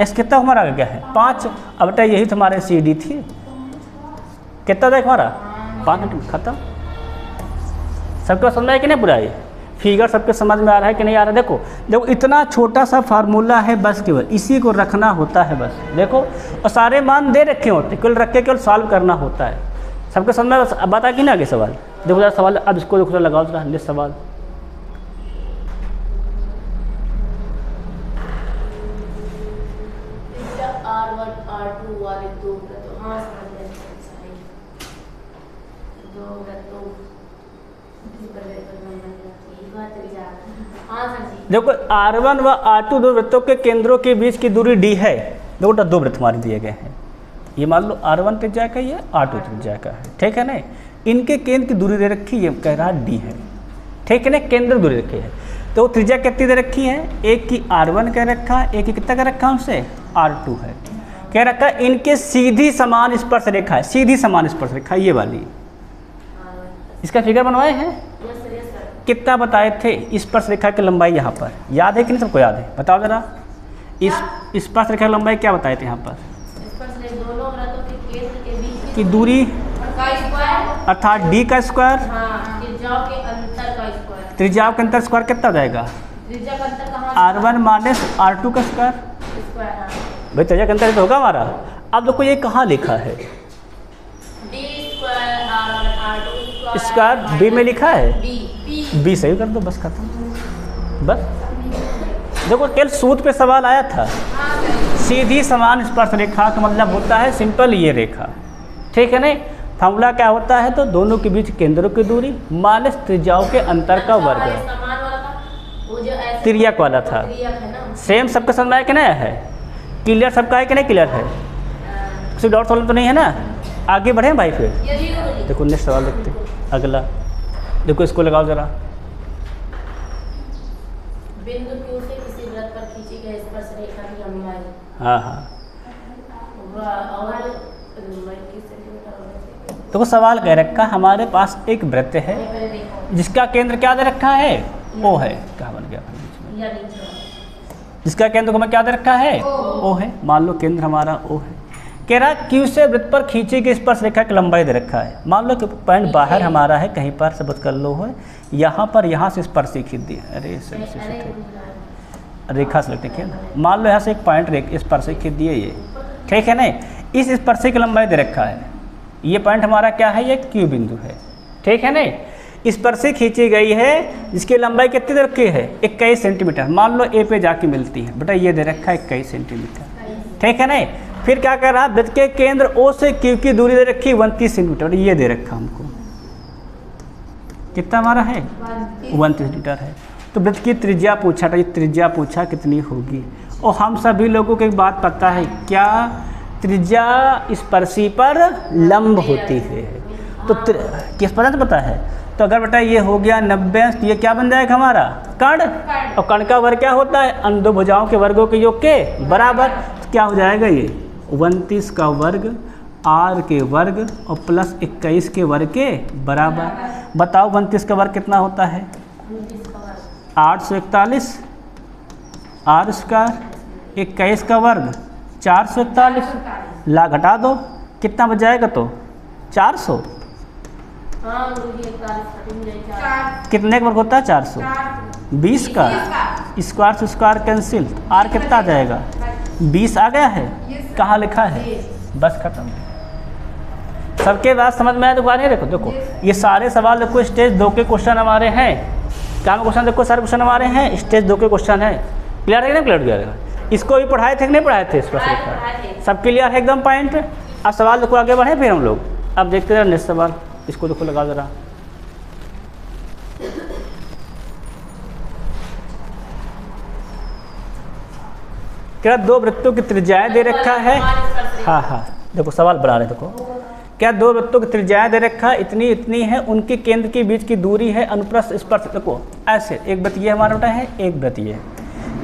x कितना हमारा आ गया है 5। अब बेटा यही तुम्हारे सी डी थी, कितना हो जाएगा हमारा 5 खत्म। सबको समझ में कि नहीं? बुराई फिगर सबके समझ में आ रहा है कि नहीं आ रहा है? देखो देखो इतना छोटा सा फार्मूला है, बस केवल इसी को रखना होता है बस। देखो और सारे मान दे रखे होते, केवल रख के केवल सॉल्व करना होता है। सबके समझ में बता कि ना आगे सवाल? देखो जरा सवाल, अब इसको देखो लगाओ जरा लिस्ट सवाल। देखो R1 व R2 दो वृत्तों के केंद्रों के बीच की दूरी D है। देखो दो वृत्त हमारे दिए गए हैं, ये मान लो R1 त्रिज्या का, ये R2 त्रिज्या का है, ठीक है ना? इनके केंद्र की दूरी दे रखी, ये कह रहा D है, ठीक है ना? केंद्र दूरी रखी है तो त्रिज्या कितनी दे रखी है? एक की R1 कह रखा है, एक की कितना कह रखा है उनसे R2 है, कह रखा है इनके सीधी समान स्पर्श रेखा है, सीधी समान स्पर्श रेखा ये वाली। इसका फिगर बनवाए हैं, कितना बताए थे स्पर्श रेखा की लंबाई? यहाँ पर याद है कि नहीं? सबको याद है? बताओ जरा, इस स्पर्श रेखा की लंबाई क्या बताए थे यहाँ पर? दोनों वृत्तों के केंद्र के बीच की दूरी का स्क्वायर, अर्थात डी का स्क्वायर, हाँ, त्रिज्याओं के अंतर का स्क्वायर। त्रिज्याओं के अंतर स्क्वायर कितना हो जाएगा? त्रिज्या का अंतर कहाँ? R1 माइनस R2 का स्क्वायर। स्क्वायर, हाँ। भाई त्रिज्या का अंतर तो होगा हमारा। अब देखो ये कहाँ लिखा है? D square R1 R2 square B में लिखा है, बी बी सही कर दो, बस खत्म। बस देखो कल सूत्र पे सवाल आया था, सीधी समान स्पर्श रेखा का मतलब होता है सिंपल ये रेखा, ठीक है नहीं? फॉर्मूला क्या होता है? तो दोनों के बीच केंद्रों की दूरी माइनस त्रिज्याओं के अंतर का वर्ग, समान वाला था वो जो ऐसे तिर्यक वाला था। तिर्यक है ना, सेम सबका समझ में आया कि नहीं है? क्लियर सबका है कि नहीं क्लियर है? किसी डाउट सॉल्व तो नहीं है ना? आगे बढ़े भाई फिर ये जीरो हो गई। देखो नेक्स्ट सवाल देखते हैं, अगला देखो, इसको लगाओ जरा। बिंदु Q से किसी वृत्त पर खींची गई स्पर्श रेखा की लंबाई हाँ हाँ और लंबाई किस सेंटीमीटर होनी चाहिए? देखो सवाल कह रखा हमारे पास एक वृत्त है ये पहले देखो जिसका केंद्र क्या दे रखा है? ओ है। क्या बन गया फिर बीच में? या नीचे जिसका केंद्र को मैं क्या दे रखा है? ओ है। मान लो केंद्र हमारा ओ है। कह रहा क्यू से वृत्त पर खींची गई स्पर्श रेखा की लंबाई दे रखा है। मान लो कि पॉइंट बाहर हमारा है, कहीं पर सबूत कर लो है, यहाँ पर यहाँ से स्पर्शी खींच दी। अरे रेखा सेलेक्ट किया ना, मान लो यहाँ से एक पॉइंट स्पर्शी खींच दिए ये, ठीक है नहीं? इस स्पर्शी की लंबाई दे रखा है, ये पॉइंट हमारा क्या है? ये क्यू बिंदु है, ठीक है नहीं? स्पर्शी खींची गई है जिसकी लंबाई कितनी दे रखी है? 21 सेंटीमीटर। मान लो ए पे जाके मिलती है, बेटा ये दे रखा है 21 सेंटीमीटर, ठीक है नहीं? फिर क्या कर रहा? वृत्त के केंद्र ओ से क्यू की दूरी दे रखी 29 सेंटीमीटर, ये दे रखा हमको। कितना हमारा है? 29 सेंटीमीटर है। तो वृत्त की त्रिज्या पूछा था, ये त्रिज्या पूछा कितनी होगी। और हम सभी लोगों को एक बात पता है, क्या त्रिज्या स्पर्शी पर लंब होती है। तो किस पता है? तो अगर बेटा ये हो गया 90, तो ये क्या बन जाएगा हमारा? कर्ण। और कर्ण का वर्ग क्या होता है? अन्य दो भुजाओं के वर्गों के योग के बराबर। तो क्या हो जाएगा ये? 29 का वर्ग r के वर्ग और प्लस 21 के वर्ग के बराबर। बताओ 29 का वर्ग कितना होता है? 841 r स्क्वायर, 21 का वर्ग 441, ला घटा दो कितना बच जाएगा? तो 400। हाँ गुरुजी 41 कितने का वर्ग होता है? 400। 20 का स्क्वायर से स्क्वायर कैंसिल, r कितना आ जाएगा? 20 आ गया है। कहाँ लिखा है? बस खत्म। सबके बाद समझ में आया? तो नहीं देखो, देखो ये सारे सवाल देखो स्टेज 2 के क्वेश्चन हमारे हैं। क्या क्वेश्चन देखो, सारे क्वेश्चन हमारे हैं स्टेज 2 के क्वेश्चन है। क्लियर है कि नहीं क्लियर? इसको भी पढ़ाए थे कि नहीं पढ़ाए थे? इस पर सब क्लियर है एकदम पॉइंट। अब सवाल देखो आगे बढ़े फिर हम लोग। अब देखते रहे नेक्स्ट सवाल, इसको देखो लगा जरा। क्या दो वृत्तों की त्रिज्याएं दे रखा है? हाँ हाँ देखो सवाल बना रहे देखो। क्या दो वृत्तों की त्रिज्याएं दे रखा है, इतनी इतनी है, उनके केंद्र के बीच की दूरी है अनुप्रस्थ स्पर्श। देखो ऐसे एक वृत्त ये हमारा बेटा है, एक वृत्त ये,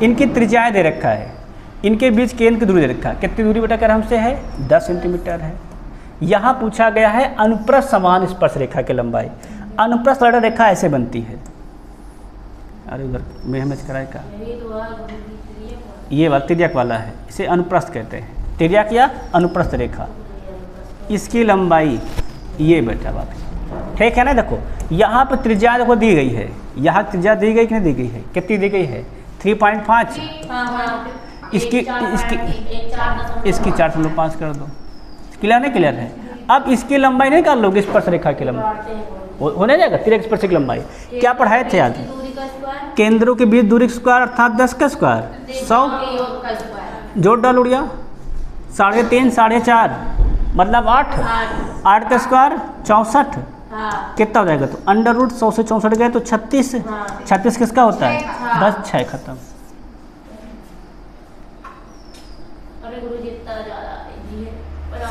इनकी त्रिज्याएं दे रखा है, इनके बीच केंद्र की दूरी दे रखा है। कितनी दूरी बेटा कर हमसे है? 10 सेंटीमीटर है। यहाँ पूछा गया है अनुप्रस्थ समान स्पर्श रेखा की लंबाई। अनुप्रस्थ रेखा ऐसे बनती है। अरे उधर में हमें कराए का ये वाला तिर्यक वाला है, इसे अनुप्रस्थ कहते हैं। तिर्यक या अनुप्रस्थ रेखा, इसकी लंबाई ये बेटा बात, ठीक है ना? देखो यहाँ पर त्रिज्या देखो दी गई है, यहाँ त्रिज्या दी गई कि नहीं दी गई है? कितनी दी गई है? 3.5। इसकी 4.5 कर दो। क्लियर नहीं क्लियर है? अब इसकी लंबाई नहीं कर लोगे स्पर्श रेखा की लंबाई होने जाएगा तिर्यक स्पर्श की लंबाई। क्या पढ़ाए थे आज? केंद्रों के बीच दूरी स्क्वायर अर्थात 10 का स्क्वायर 100 जोड़ डाल उड़िया 3.5 4.5 मतलब 8 का स्क्वायर 64। कितना हो जाएगा? तो अंडर रूट 100 से 64 गए तो 36। 36 किसका होता है? बस 6 खत्म।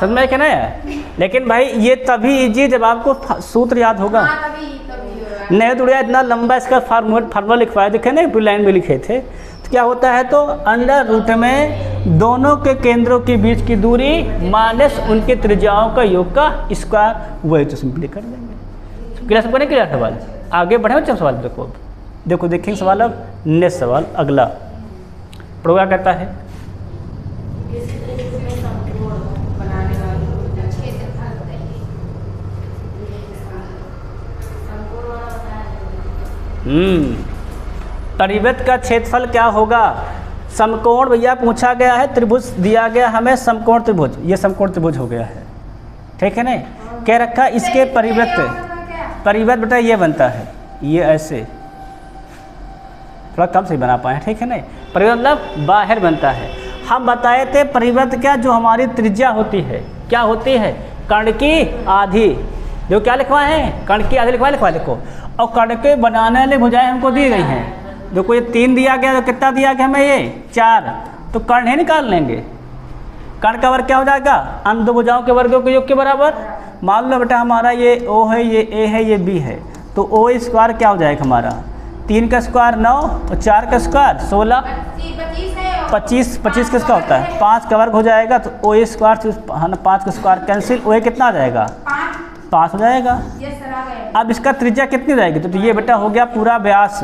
समझ में क्या है? लेकिन भाई ये तभी इजी जब आपको सूत्र याद होगा। नहीं तो इतना लंबा इसका फार्मूला लिखवाया, देखे ना पूरी लाइन में लिखे थे। तो क्या होता है? तो अंडर रूट में दोनों के केंद्रों के बीच की दूरी माइनस उनके त्रिज्याओं का योग का स्क्वायर, वही तो सिंपली कर देंगे। क्लियर सबको नहीं क्लियर सवाल? आगे बढ़े बच्चे सवाल देखो। देखो देखेंगे सवाल। अब नेक्स्ट सवाल अगला पढ़ो क्या कहता है? परिवृत्त का क्षेत्रफल क्या होगा? समकोण भैया पूछा गया है, त्रिभुज दिया गया हमें समकोण त्रिभुज, ये समकोण त्रिभुज हो गया है, ठीक है ना। क्या रखा इसके परिवृत्त बेटा ये बनता है, ये ऐसे थोड़ा कम से बना पाए, ठीक है ना। परिवृत्त मतलब बाहर बनता है। हम बताए थे परिवृत्त क्या, जो हमारी त्रिज्या होती है क्या होती है? कर्ण की आधी, जो क्या लिखवाए हैं, कर्ण की आधी लिखवाए लिखो। और कर्ण के बनाने वाली भुजाएं हमको दी गई हैं, देखो ये 3 दिया गया, तो कितना दिया गया हमें ये 4, तो कर्ण ही निकाल लेंगे। कर्ण का वर्ग क्या हो जाएगा? अन्य दो भुजाओं के वर्गों के योग के बराबर। मान लो बेटा हमारा ये ओ है, ये ए है, ये बी है, तो ओ स्क्वायर क्या हो जाएगा हमारा? 3 का स्क्वायर 9 और 4 का स्क्वायर 16, 25 किसका होता है? 5 का वर्ग हो जाएगा, तो ओ स्क्वायर 5 का स्क्वायर कैंसिल, ओ कितना आ जाएगा? 5 हो जाएगा। अब इसका त्रिज्या कितनी रहेगी? तो ये बेटा हो गया पूरा व्यास,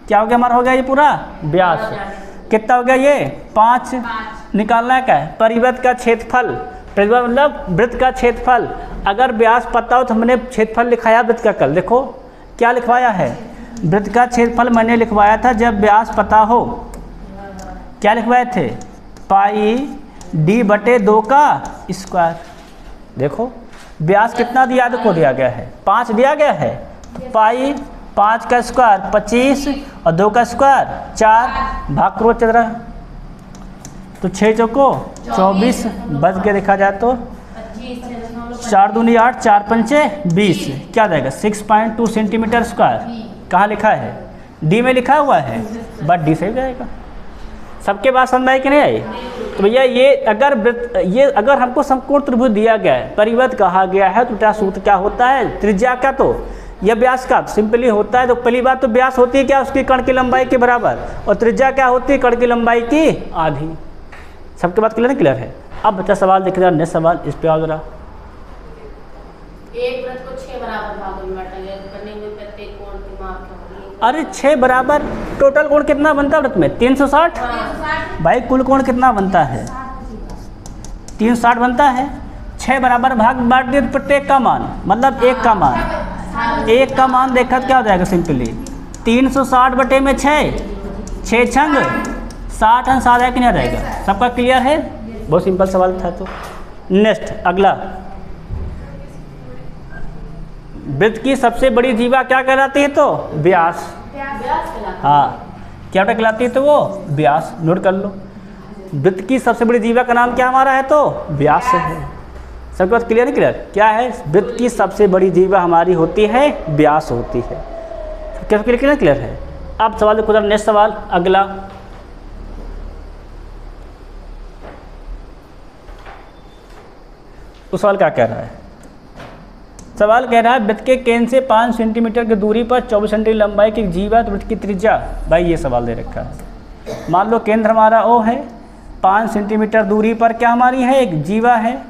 क्या हो गया हमारा? हो गया ये पूरा व्यास। कितना हो गया ये? 5। निकालना क्या है? परिवृत्त का क्षेत्रफल, परिवृत्त मतलब वृत्त का क्षेत्रफल। अगर व्यास पता हो तो हमने क्षेत्रफल लिखाया वृत्त का, कल देखो क्या लिखवाया है, वृत्त का क्षेत्रफल मैंने लिखवाया था जब व्यास पता हो। क्या लिखवाए थे? पाई d/2 का स्क्वायर। देखो व्यास कितना दिया, देखो दिया गया है 5 दिया गया है, तो पाई 5 का स्क्वायर 25 और 2 का स्क्वायर 4, भाग करो चल रहा, तो 6 चौको 24 बच के देखा जाए तो 4 दूनी 8, 4 पंचे 20, क्या जाएगा? 6.2 सेंटीमीटर स्क्वायर। कहाँ लिखा है? डी में लिखा हुआ है, बट डी से जाएगा। सबके बात समझ आई कि नहीं आई? तो भैया ये अगर हमको समकोण त्रिभुज दिया गया है, परिवृत्त कहा गया है, तो क्या सूत्र क्या होता है? त्रिज्या का तो या व्यास का सिंपली होता है। तो पहली बात तो व्यास होती है क्या? उसकी कर्ण की लंबाई के बराबर, और त्रिज्या क्या होती है? कर्ण की लंबाई की आधी। सबके बात क्लियर है? अब बच्चा सवाल देख रहा है, नेक्स्ट सवाल इस पे आओ जरा। एक वृत्त को 6 बराबर भागों में बांटा गया, बने हुए प्रत्येक कोण की माप क्या होगी? अरे 6 बराबर, टोटल कोण कितना बनता है वृत्त में? 360। भाई कुल कोण कितना बनता है? 360 बनता है। 6 बराबर भाग बांट दिए प्रत्येक का मान, मतलब एक का मान, एक का मान देखा क्या हो जाएगा? सिंपली 360 बटे में 6, 6 छंग 60 अंश आ जाएगा कि नहीं आ जाएगा? सबका क्लियर है? बहुत सिंपल सवाल था। तो नेक्स्ट अगला, वृत्त की सबसे बड़ी जीवा क्या कहलाती है? तो व्यास। हाँ, क्या कहलाती है? तो वो व्यास। नोट कर लो, वृत्त की सबसे बड़ी जीवा का नाम क्या हमारा है? तो व्यास है। सबके बात क्लियर नहीं? क्लियर क्या है? वृत्त की सबसे बड़ी जीवा हमारी होती है व्यास होती है। क्या क्लियर है? अब सवाल देखो, नेक्स्ट सवाल अगला, तो सवाल क्या कह रहा है? सवाल कह रहा है वृत्त के केंद्र से 5 सेंटीमीटर की दूरी पर 24 सेंटीमीटर लंबाई की जीवा वृत्त की त्रिज्या। भाई ये सवाल दे रखा है। मान लो केंद्र हमारा O है, 5 सेंटीमीटर दूरी पर क्या हमारी है? एक जीवा है,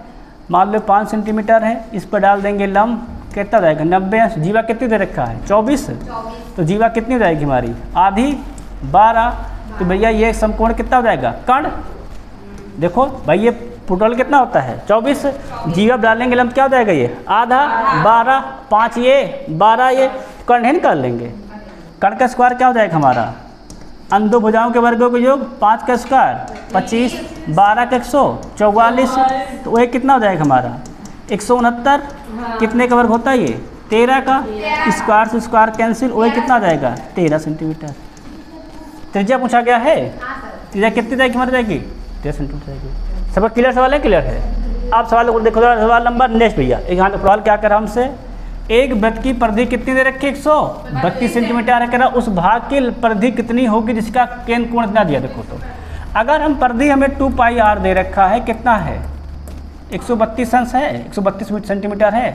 मान लो 5 सेंटीमीटर है, इस पर डाल देंगे लंब, कितना जाएगा? 90। जीवा कितनी दे रखा है? 24। तो जीवा कितनी जाएगी हमारी? आधी 12। तो भैया ये समकोण कितना हो जाएगा? कर्ण। देखो भाई ये टोटल कितना होता है? 24। जीवा डालेंगे लंब क्या हो जाएगा? ये आधा 12, 5 ये 12 ये, कर्ण ही निकाल लेंगे। कर्ण का स्क्वायर क्या हो जाएगा हमारा? अन्य दो भुजाओं के वर्गों का योग, 5 का स्क्वायर 25, 12 का 144, तो वह कितना हो जाएगा हमारा? 169। कितने का वर्ग होता है ये? 13 का। स्क्वायर से स्क्वायर कैंसिल, वह कितना आ जाएगा? 13 सेंटीमीटर। त्रिज्या पूछा गया है, त्रिज्या कितनी जाएगी हमारी? जाएगी 13 सेंटीमीटर जाएगी। सब क्लियर सवाल है? क्लियर है। आप सवाल देखो, सवाल नंबर नेक्स्ट भैया। एक यहाँ सवाल क्या कर रहा हमसे, एक वृत्त की परिधि कितनी दे रखी? 132 सेंटीमीटर है। कह रहा उस भाग की परिधि कितनी होगी जिसका केंद्र कोण इतना दिया? देखो तो अगर हम परिधि हमें 2πr दे रखा है, कितना है? 132 अंश है, 132 सेंटीमीटर है,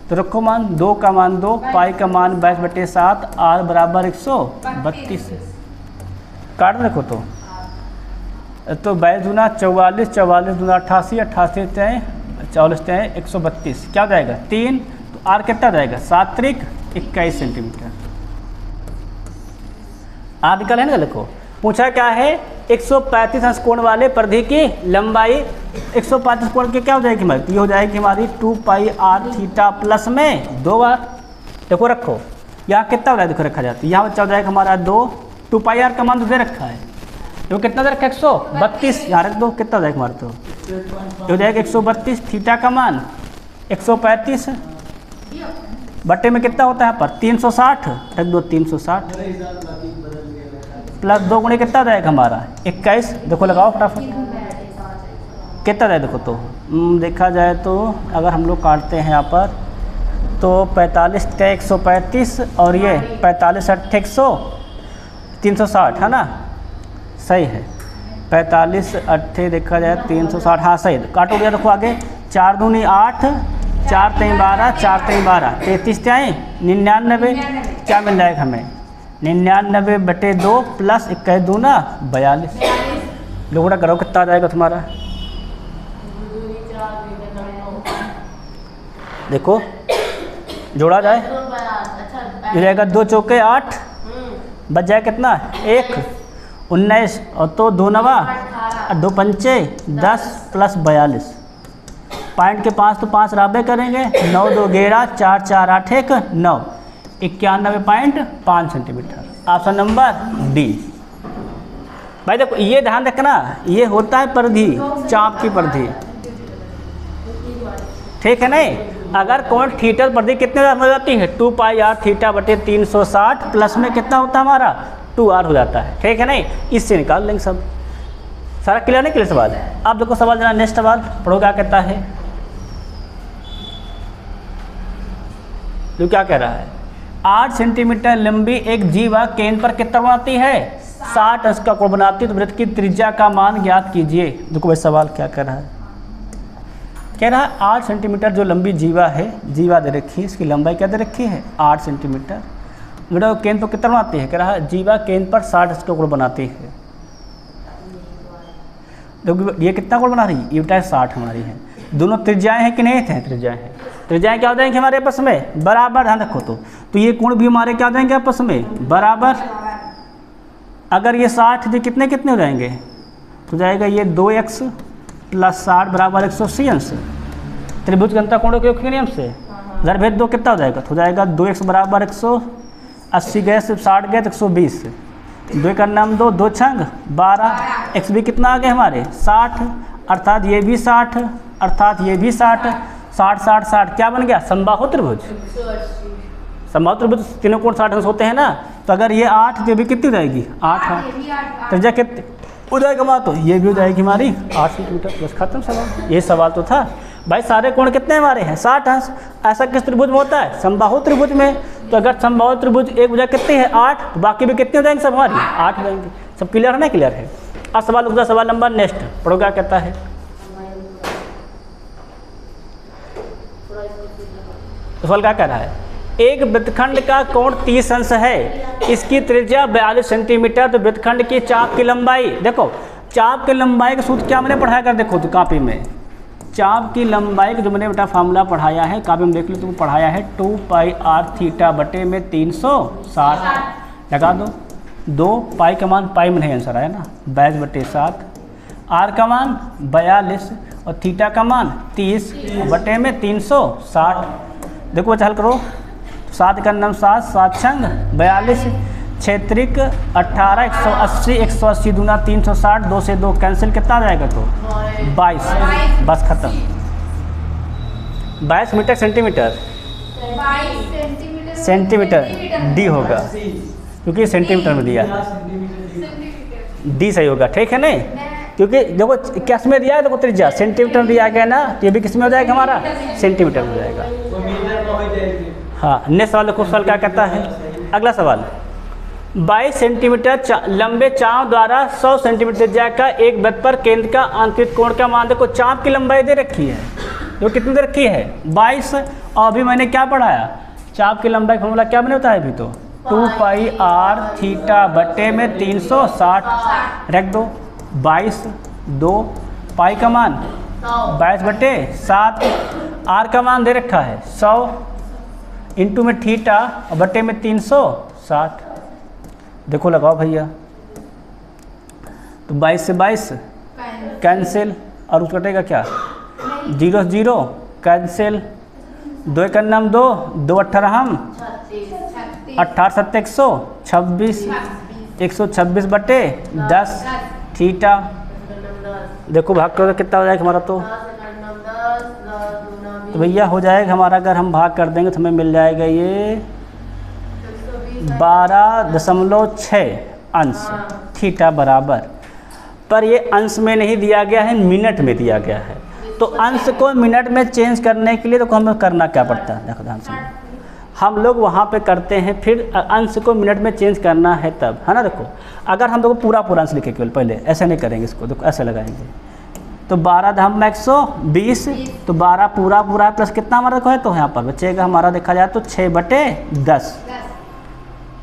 तो रखो मान 2 का मान 2, पाई का मान 22/7, r बराबर 132। काट में देखो तो 22 दूना 44, 44 दूना 88, 88 चाहे 44 चाहे 132, क्या हो जाएगा? 3। तो आर कितना जाएगा? 7 त्रिक 21 सेंटीमीटर। आर निकल है ना? देखो पूछा क्या है? 135 अंश कोण वाले परिधि की लंबाई 135 कोण की क्या हो जाएगी हमारी? ये हो जाएगी हमारी 2πr थीटा प्लस में 2 बार। देखो रखो यहाँ कितना हो जाएगा देखो रखा जाता है, यहाँ बच्चा हो जाएगा हमारा 2, 2 पाई आर का मान तो दे रखा है, तो कितना दे रखा है 132, यहाँ रख दो, कितना हो जाएगा हमारा तो हो जाएगा 132, थीटा का मान 135 बट्टे में कितना होता है पर 360, रख दो 360 प्लस 2 गुणे कितना हो जाएगा हमारा 21, देखो लगाओ फटाफट कितना जाए देखो तो देखा जाए तो अगर हम लोग काटते हैं यहाँ पर तो 45 का 135 और ये 45 अट्ठे 360 है ना, सही है 45 अट्ठे देखा जाए 360, हाँ सही काटो गया देखो आगे 4 दूनी 8, 4 3 12, 4 3 12, 33 त्याई 99, क्या मिल जाएगा हमें 99 बटे 2 प्लस 21 दूना 42, लोगों करो कितना आ जाएगा तुम्हारा देखो जोड़ा जाए ये जाएगा 2 चौके 8 बच जाए कितना 1 19 और तो 2 नवा 2 पंचे 10 प्लस 42 पॉइंट के 5 तो 5 राबे करेंगे 9 2 11 4 4 8 1 9 91.5 सेंटीमीटर, ऑप्शन नंबर डी। भाई देखो ये ध्यान रखना ये होता है परिधि, चाप की परिधि, ठीक है नहीं। अगर कोण थीटा परिधि कितने हो जाती है 2 पाई आर थीटा बटे 360 प्लस में कितना होता है हमारा 2 आर हो जाता है, ठीक है नहीं। इससे निकाल लेंगे सब, सारा क्लियर नहीं क्लियर सवाल। अब देखो सवाल जरा नेक्स्ट सवाल पढ़ो क्या कहता है, जो क्या कह रहा है 8 सेंटीमीटर लंबी एक जीवा केंद्र पर कितना बनाती है 60 अंश का कोण बनाती है, तो वृत्त की त्रिज्या का मान ज्ञात कीजिए। देखो भाई सवाल क्या कर रहा है, कह रहा है 8 सेंटीमीटर जो लंबी जीवा है, जीवा दे रखी है, इसकी लंबाई क्या दे रखी है 8 सेंटीमीटर, बेटा केंद्र पर कितना बनाती है, कह रहा है जीवा केंद्र पर 60 अंश का कोण बनाती है। देखो ये कितना कोण बना रही है, ये बेटा 60 हमारी है, दोनों त्रिज्याएं हैं कि नहीं थे, त्रिज्याएं हैं, त्रिज्याएं क्या हो जाएंगे हमारे आपस में बराबर, ध्यान रखो तो ये कोण भी हमारे क्या हो जाएंगे आपस में बराबर। अगर ये 60 थे कितने कितने हो जाएंगे, तो जाएगा ये 2x प्लस 60 बराबर 180 अंश, त्रिभुज घनता कोणों के योग के नियम से जरा भेद 2 कितना हो जाएगा, तो जाएगा 2x बराबर 180 गए सिर्फ 60 गए तो 120, 2 का नाम 2 2 छंग 12, x भी कितना आ गया हमारे 60, अर्थात ये भी 60, अर्थात ये भी 60, 60 60 60 क्या बन गया समबाहु त्रिभुज। समबाहु त्रिभुज तीनों कोण 60 अंश होते हैं ना, तो अगर ये 8 तो ये भी कितनी हो जाएगी 8, त्रिज्या कितनी हो जाएगा माँ, तो ये भी हो जाएगी हमारी 8 सेंटीमीटर, बस खत्म सवाल। ये सवाल तो था भाई, सारे कोण कितने हमारे हैं 60 अंश, ऐसा किस त्रिभुज में होता है समबाहु त्रिभुज में, तो अगर समबाहु त्रिभुज एक भुजा कितनी है 8, तो बाकी भी कितने हो जाएंगे सब हमारी 8 हो जाएंगे। सब क्लियर है ना, क्लियर है। अब सवाल दूसरा सवाल नंबर नेक्स्ट पढ़ो क्या कहता है, सवाल क्या कह रहा है एक वृत्तखंड का कोण 30 अंश है, इसकी त्रिज्या 42 सेंटीमीटर, तो वृत्तखंड की चाप की लंबाई, देखो चाप की लंबाई का सूत्र क्या मैंने पढ़ाया कर, देखो तो कापी में चाप की लंबाई का जो मैंने बेटा फार्मूला पढ़ाया है, कापी में देख लो तो पढ़ाया है 2 पाई आर थीटा बटे में 360 लगा दो, 2 पाई का मान पाई में नहीं आंसर आया ना 22 बटे 7, आर का मान 42 और थीटा का मान 30 बटे में 360। देखो बच्चा हल करो, 7 का नाम 7 7 छंग 42, क्षेत्रिक 18 180 180 दूना 360, 2 से 2 कैंसिल कितना आ जाएगा तो 22, बस खत्म। 22 मीटर सेंटीमीटर, सेंटीमीटर डी होगा क्योंकि सेंटीमीटर में दिया है, डी सही होगा, ठीक है नहीं, क्योंकि देखो किस में दिया है, देखो त्रिज्या सेंटीमीटर में दिया गया ना, तो ये भी किस में हो जाएगा हमारा सेंटीमीटर में हो जाएगा। हाँ नेक्स्ट सवाल देखो, सवाल क्या कहता है, अगला सवाल 22 सेंटीमीटर लंबे चाप द्वारा 100 सेंटीमीटर त्रिज्या का एक वृत्त पर केंद्र का आंतरिक कोण का मान, देखो चाप की लंबाई दे रखी है, जो कितनी दे रखी है 22, और अभी मैंने क्या पढ़ाया चाप की लंबाई फॉर्मूला क्या बने होता है अभी तो 2 पाई आर थीटा बटे में 360 रख दो, 22 2 पाई का मान 22 बटे 7, आर का मान दे रखा है 100 इंटू में थीटा और बटे में 360, देखो लगाओ भैया, तो 22 से 22 कैंसिल और उस कटेगा क्या 0 0 कैंसिल, 2 का नाम 2 2 18 हम 18 7 126, 126 बटे 10 थीटा। देखो भाग करो कितना हो जाएगा हमारा, तो भैया हो जाएगा हमारा, अगर हम भाग कर देंगे तो हमें मिल जाएगा ये 12.6 अंश थीटा बराबर। पर ये अंश में नहीं दिया गया है, मिनट में दिया गया है। तो अंश को मिनट में चेंज करने के लिए तो हमें करना क्या पड़ता है, देखो ध्यान से, हम लोग वहाँ पे करते हैं, फिर अंश को मिनट में चेंज करना है तब, है ना। देखो अगर हम देखो पूरा अंश लिखे केवल, पहले ऐसे नहीं करेंगे इसको, देखो ऐसे लगाएंगे, तो 12 धाम 120, तो 12 पूरा प्लस कितना हमारा देखो है, तो यहाँ पर बचेगा हमारा देखा जाए तो 6 बटे 10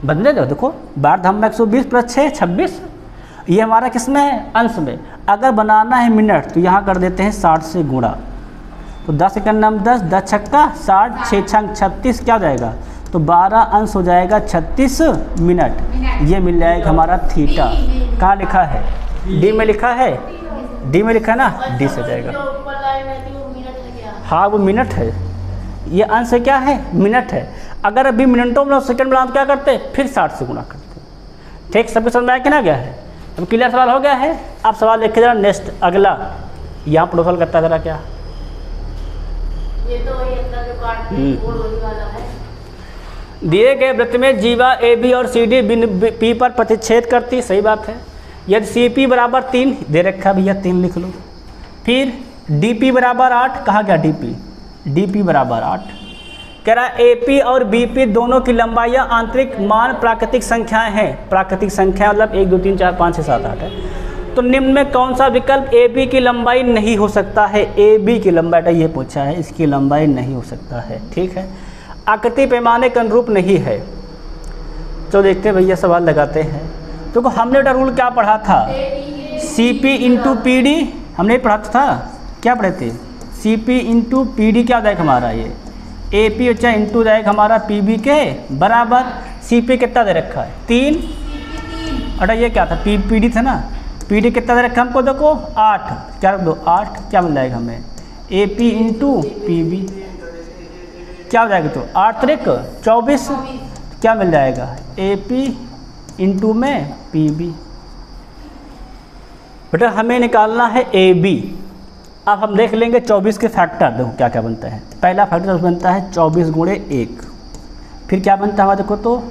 बदले दो। देखो 12 धाम 120 प्लस 6 26, ये हमारा किस में है, अंश में। अगर बनाना है मिनट तो यहाँ कर देते हैं 60 से गुणा, तो 10 एकम नाम 10, 10 छक्का 60, 6 छंग 36, क्या हो जाएगा, तो 12 अंश हो जाएगा 36 मिनट। ये मिल जाएगा हमारा थीटा। कहाँ लिखा है, डी में लिखा है, डी में लिखा है ना, डी से जाएगा। हाँ वो मिनट है, ये अंश क्या है, मिनट है। अगर अभी मिनटों में सेकंड में क्या करते हैं, फिर 60 से गुणा करते हैं। ठीक, सबके समझ में आया कि ना गया है, अब क्लियर सवाल हो गया है। आप सवाल देखे जरा नेक्स्ट अगला, यहाँ प्रोफाइल करता है जरा क्या, ये तो वही अपना जो काट वही वाला है। दिए गए वृत्त में जीवा ए बी और सी डी बिंदु पी पर प्रतिच्छेद करती, सही बात है। यदि सी पी बराबर 3 दे रखा भैया, 3 लिख लो। फिर डी पी बराबर 8, कहाँ गया डी पी बराबर 8। कह रहा है ए पी और बी पी दोनों की लंबाइयाँ आंतरिक मान प्राकृतिक संख्याएं हैं। प्राकृतिक संख्या मतलब 1 2 3 4 5 6 7 8 है। तो निम्न में कौन सा विकल्प ए बी की लंबाई नहीं हो सकता है, ए बी की लंबाई, ये पूछा है, इसकी लंबाई नहीं हो सकता है। ठीक है, आकृति पैमाने के अनुरूप नहीं है। तो देखते हैं भैया, सवाल लगाते हैं। तो हमने बेटा रूल क्या पढ़ा था, C P into P D, हमने पढ़ा था, क्या पढ़े थे, C P into P D क्या हो जाएगा हमारा, ये ए पी अच्छा इंटू जाएगा हमारा पी बी के बराबर। सी पी कितना दे रखा है, 3, अटा ये क्या था, पी डी था ना, पी डी कितना दे रखा हमको, देखो 8, क्या रख दो 8, क्या मिल जाएगा हमें, A P into P B, क्या हो जाएगा, तो 8 त्रिक 24, क्या मिल जाएगा, ए पी इंटू में पी बी। बेटा हमें निकालना है ए बी। अब हम देख लेंगे 24 के फैक्टर, देखो क्या क्या बनता है। पहला फैक्टर बनता है 24 गुणे 1, फिर क्या बनता है हमारा, देखो तो